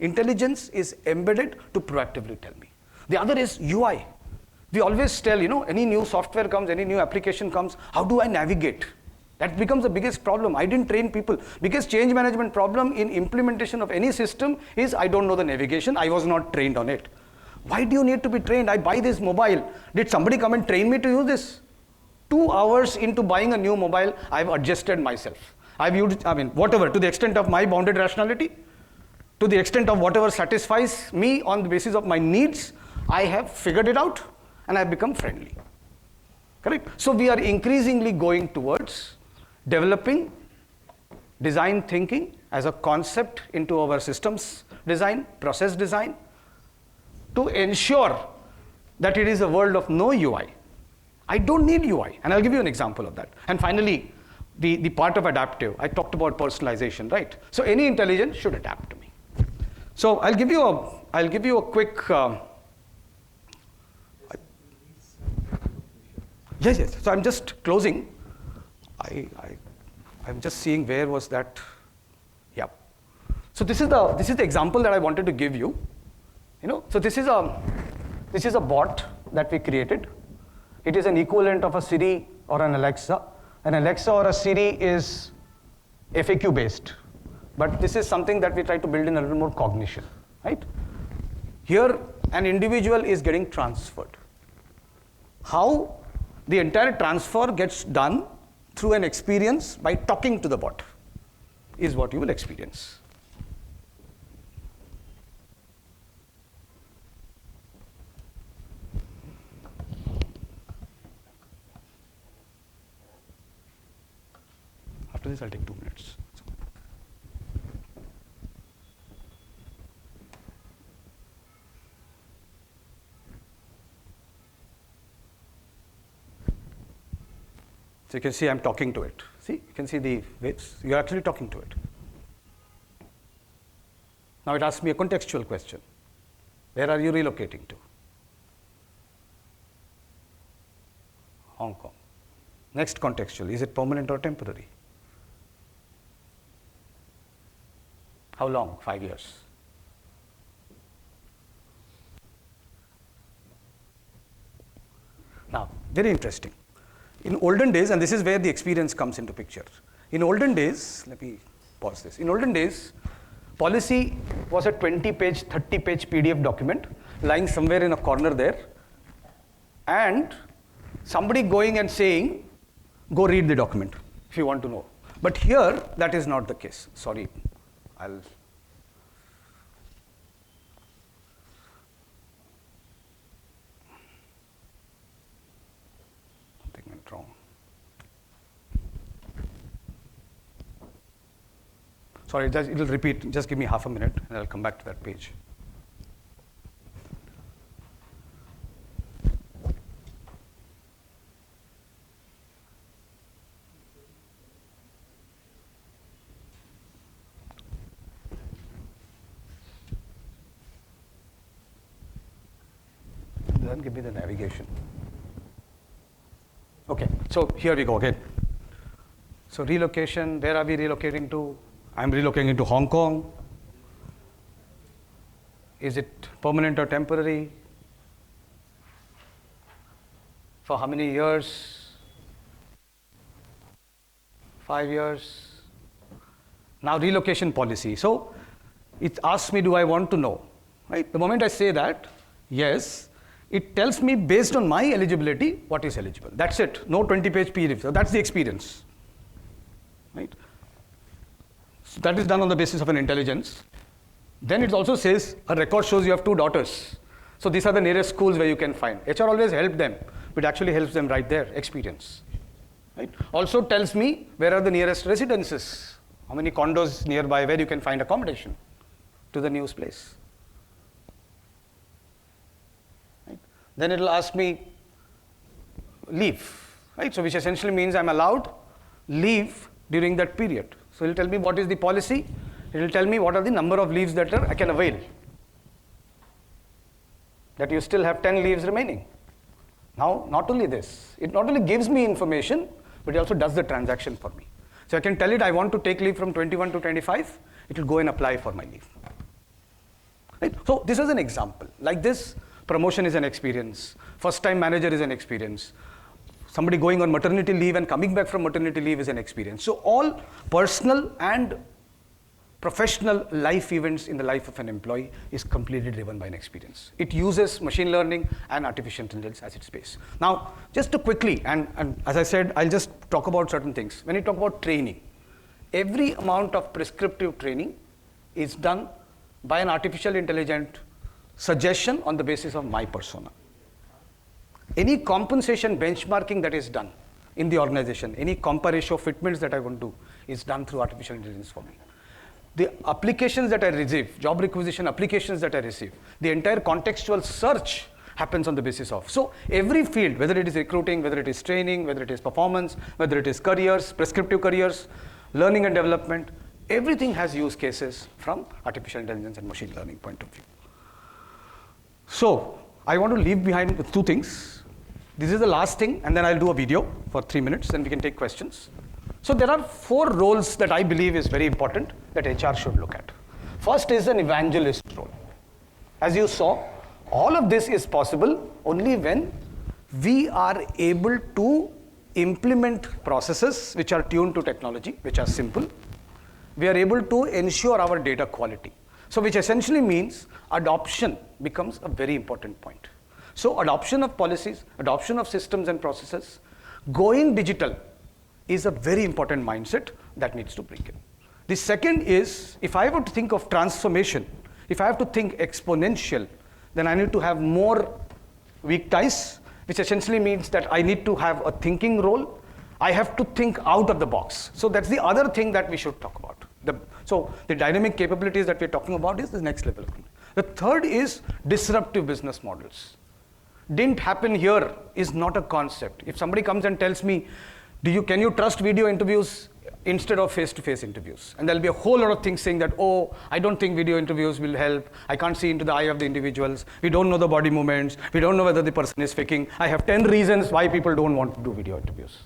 Intelligence is embedded to proactively tell me. The other is UI. We always tell, any new software comes, any new application comes, how do I navigate? That becomes the biggest problem. I didn't train people. Biggest change management problem in implementation of any system is I don't know the navigation. I was not trained on it. Why do you need to be trained? I buy this mobile. Did somebody come and train me to use this? 2 hours into buying a new mobile, I've adjusted myself. I've used, whatever, to the extent of my bounded rationality, to the extent of whatever satisfies me on the basis of my needs, I have figured it out and I've become friendly. Correct? So we are increasingly going towards developing design thinking as a concept into our systems design, process design, to ensure that it is a world of no UI. I don't need UI, and I'll give you an example of that. And finally, the part of adaptive. I talked about personalization, right? So any intelligence should adapt to me. So I'll give you a quick. Yes. So I'm just closing. I'm just seeing where was that. Yeah. So this is the example that I wanted to give you. So this is a bot that we created. It is an equivalent of a Siri or an Alexa. An Alexa or a Siri is FAQ based, but this is something that we try to build in a little more cognition, right? Here, an individual is getting transferred. How the entire transfer gets done through an experience by talking to the bot is what you will experience. After this, I'll take 2 minutes. So you can see I'm talking to it. See, you can see the waves. You're actually talking to it. Now it asks me a contextual question. Where are you relocating to? Hong Kong. Next contextual, is it permanent or temporary? How long? 5 years. Now, very interesting. In olden days, and this is where the experience comes into picture. In olden days, let me pause this. In olden days, policy was a 20-page, 30-page PDF document lying somewhere in a corner there, and somebody going and saying, go read the document if you want to know. But here, that is not the case. Sorry, something went wrong. Sorry, it will repeat. Just give me half a minute and I'll come back to that page. doesn't give me the navigation. Okay, so here we go again. So relocation, where are we relocating to? I'm relocating to Hong Kong. Is it permanent or temporary? For how many years? 5 years. Now relocation policy. So it asks me, do I want to know? Right? The moment I say that, yes, it tells me based on my eligibility what is eligible. That's it. No 20-page PDF. So that's the experience. Right? So that is done on the basis of an intelligence. Then it also says a record shows you have 2 daughters. So these are the nearest schools where you can find. HR always help them, but actually helps them write their experience. Right? Also tells me where are the nearest residences, how many condos nearby where you can find accommodation to the news place. Right? Then it will ask me leave, right? So which essentially means I'm allowed leave during that period. So it will tell me what is the policy. It will tell me what are the number of leaves that I can avail. That you still have 10 leaves remaining. Now, not only this, it not only gives me information, but it also does the transaction for me. So I can tell it I want to take leave from 21 to 25, it will go and apply for my leave. Right? So this is an example. Like this, promotion is an experience. First time manager is an experience. Somebody going on maternity leave and coming back from maternity leave is an experience. So all personal and professional life events in the life of an employee is completely driven by an experience. It uses machine learning and artificial intelligence as its base. Now, just to quickly, and as I said, I'll just talk about certain things. When you talk about training, every amount of prescriptive training is done by an artificial intelligent suggestion on the basis of my persona. Any compensation benchmarking that is done in the organization, any compa ratio fitments that I want to do is done through artificial intelligence for me. The applications that I receive, job requisition applications that I receive, the entire contextual search happens on the basis of. So every field, whether it is recruiting, whether it is training, whether it is performance, whether it is careers, prescriptive careers, learning and development, everything has use cases from artificial intelligence and machine learning point of view. So I want to leave behind with 2 things. This is the last thing, and then I'll do a video for 3 minutes, then we can take questions. So there are 4 roles that I believe is very important that HR should look at. First is an evangelist role. As you saw, all of this is possible only when we are able to implement processes which are tuned to technology, which are simple. We are able to ensure our data quality. So which essentially means adoption becomes a very important point. So adoption of policies, adoption of systems and processes, going digital is a very important mindset that needs to bring in. The second is, if I were to think of transformation, if I have to think exponential, then I need to have more weak ties, which essentially means that I need to have a thinking role. I have to think out of the box. So that's the other thing that we should talk about. So the dynamic capabilities that we're talking about is the next level. The third is disruptive business models. Didn't happen here is not a concept. If somebody comes and tells me, can you trust video interviews instead of face-to-face interviews? And there'll be a whole lot of things saying that, oh, I don't think video interviews will help. I can't see into the eye of the individuals. We don't know the body movements. We don't know whether the person is faking. I have 10 reasons why people don't want to do video interviews.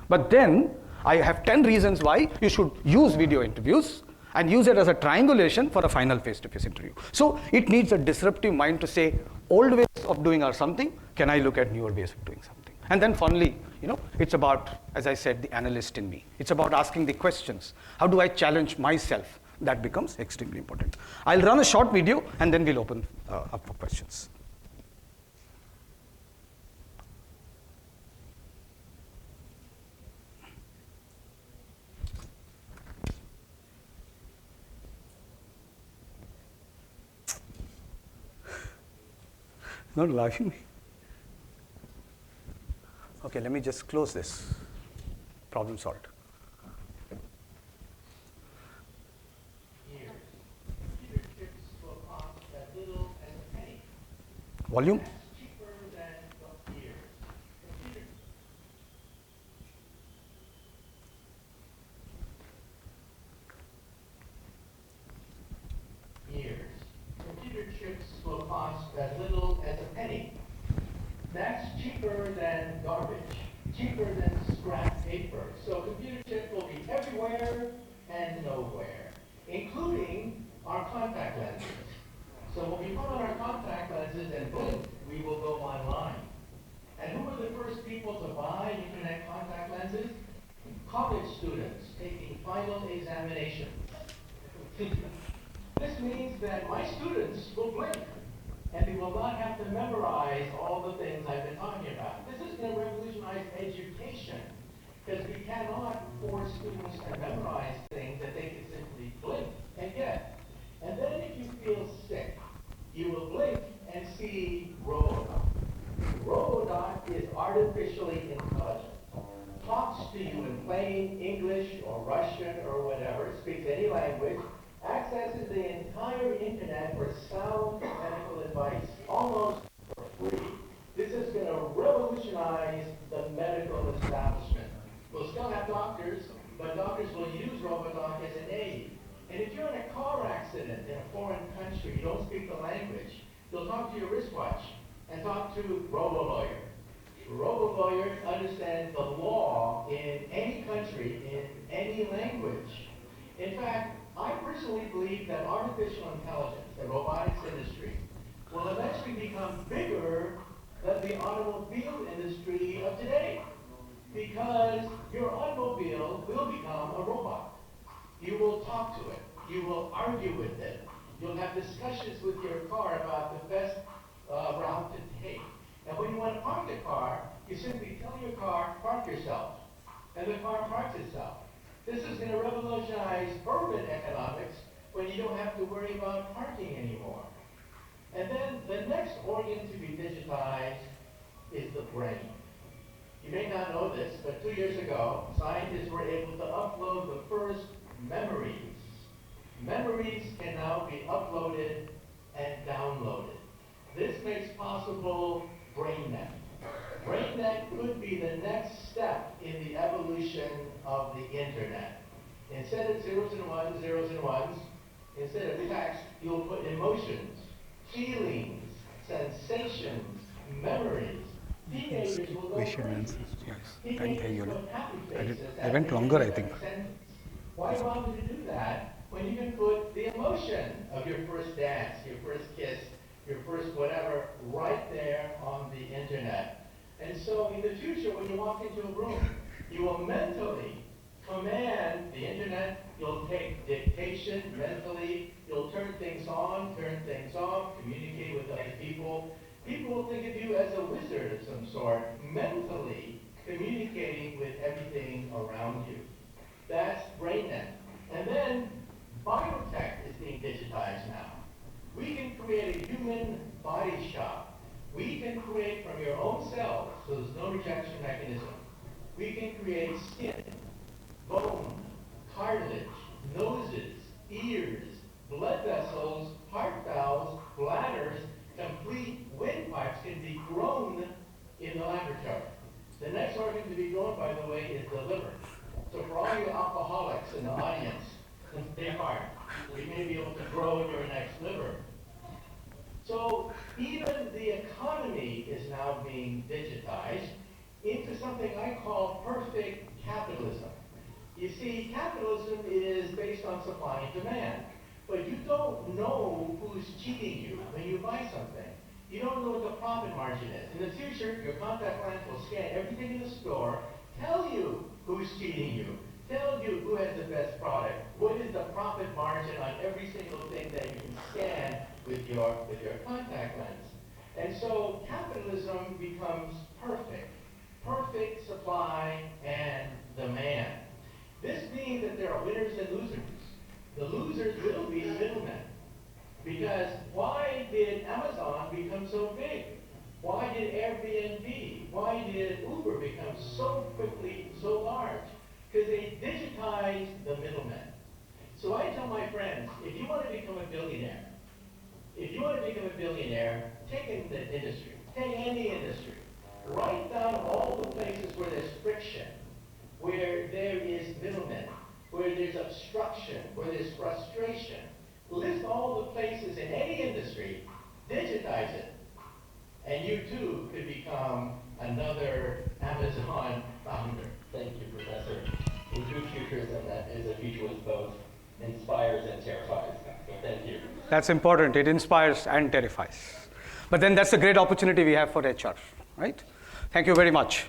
But then I have 10 reasons why you should use video interviews and use it as a triangulation for a final face-to-face interview. So it needs a disruptive mind to say, old ways of doing are something, can I look at newer ways of doing something? And then finally, it's about, as I said, the analyst in me. It's about asking the questions. How do I challenge myself? That becomes extremely important. I'll run a short video and then we'll open up for questions. Not laughing me. Okay, let me just close this. Problem solved. Volume? Computer chips will cost as little as a penny. cheaper than garbage, cheaper than scrap paper. So computer chips will be everywhere and nowhere, including our contact lenses. So when we put on our contact lenses and blink, we will go online. And who were the first people to buy internet contact lenses? College students taking final examinations. This means that my students will blink, and they will not have to memorize all the things I've been talking about. This is going to revolutionize education, because we cannot force students to memorize things that they can simply blink and get. And then if you feel sick, you will blink and see Robodot. Robodot is artificially intelligent. Talks to you in plain English or Russian or whatever, speaks any language, accesses the entire internet for sound medical advice, almost for free. This is going to revolutionize the medical establishment. We'll still have doctors, but doctors will use Robodot as an aid. And if you're in a car accident in a foreign country, you don't speak the language, you'll talk to your wristwatch and talk to Robo-Lawyer. Robo-Lawyer understands the law in any country, in any language. In fact, I personally believe that artificial intelligence, the robotics industry, will eventually become bigger than the automobile industry of today. Because your automobile will become a robot. You will talk to it. You will argue with it. You'll have discussions with your car about the best route to take. And when you want to park the car, you simply tell your car, park yourself. And the car parks itself. This is going to revolutionize urban economics when you don't have to worry about parking anymore. And then the next organ to be digitized is the brain. You may not know this, but 2 years ago, scientists were able to upload the first memories. Memories can now be uploaded and downloaded. This makes possible BrainNet. BrainNet could be the next step in the evolution of the internet. Instead of zeros and ones, instead of text, you'll put emotions, feelings, sensations, memories. Teenagers will go crazy. I went longer, I think. Why bother to do that when you can put the emotion of your first dance, your first kiss, your first whatever, right there on the internet? And so in the future, when you walk into a room, you will mentally command the internet, you'll take dictation mentally, you'll turn things on, turn things off, communicate with other people. People will think of you as a wizard of some sort, mentally communicating with everything around you. That's BrainNet. And then biotech is being digitized now. We can create a human body shop. We can create from your own cells, so there's no rejection mechanism. We can create skin, bone, cartilage, noses, ears, blood vessels, heart valves, bladders, complete windpipes can be grown in the laboratory. The next organ to be grown, by the way, is the liver. So for all you alcoholics in the audience, take heart. We may be able to grow your next liver. So even the economy is now being digitized into something I call perfect capitalism. You see, capitalism is based on supply and demand. But you don't know who's cheating you when you buy something. You don't know what the profit margin is. In the future, your contact lens will scan everything in the store, tell you who's cheating you, tell you who has the best product, what is the profit margin on every single thing that you can scan with your contact lens. And so capitalism becomes perfect. Perfect supply and demand. This means that there are winners and losers. The losers will be middlemen. Because why did Amazon become so big? Why did Airbnb, why did Uber become so quickly so large? Because they digitized the middlemen. So I tell my friends, if you want to become a billionaire, take the industry, take any industry, write down all the places where there's friction, where there is middlemen, where there's obstruction, where there's frustration. List all the places in any industry, digitize it, and you too could become another Amazon founder. Thank you, Professor. Into futurism that is a future which both inspires and terrifies. So thank you. That's important. It inspires and terrifies. But then that's a great opportunity we have for HR, right? Thank you very much.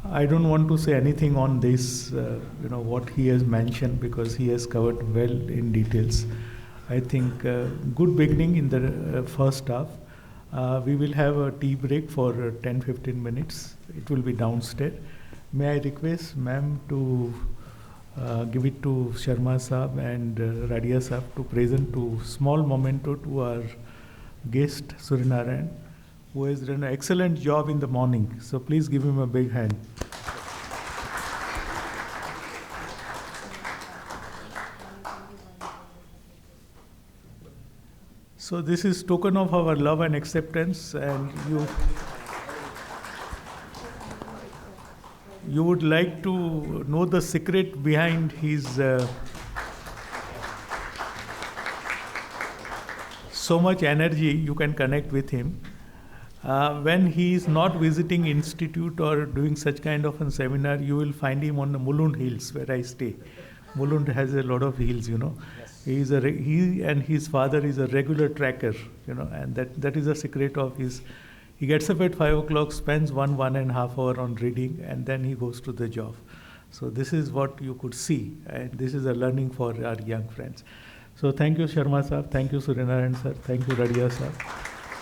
I don't want to say anything on this, what he has mentioned, because he has covered well in details. I think good beginning in the first half. We will have a tea break for 10-15 minutes. It will be downstairs. May I request ma'am to give it to Sharma Saab and Radia Saab to present to small memento to our guest Suryanarayan, who has done an excellent job in the morning. So please give him a big hand. So this is token of our love and acceptance, and you would like to know the secret behind his so much energy. You can connect with him. When he is not visiting institute or doing such kind of a seminar, you will find him on the Mulund Hills where I stay. Mulund has a lot of hills, Yes. He and his father is a regular tracker, and that is the secret of his. He gets up at 5 o'clock, spends 1.5 hour on reading, and then he goes to the job. So this is what you could see, and this is a learning for our young friends. So thank you, Sharma sir. Thank you, Suryanarayan sir. Thank you, Radia sir.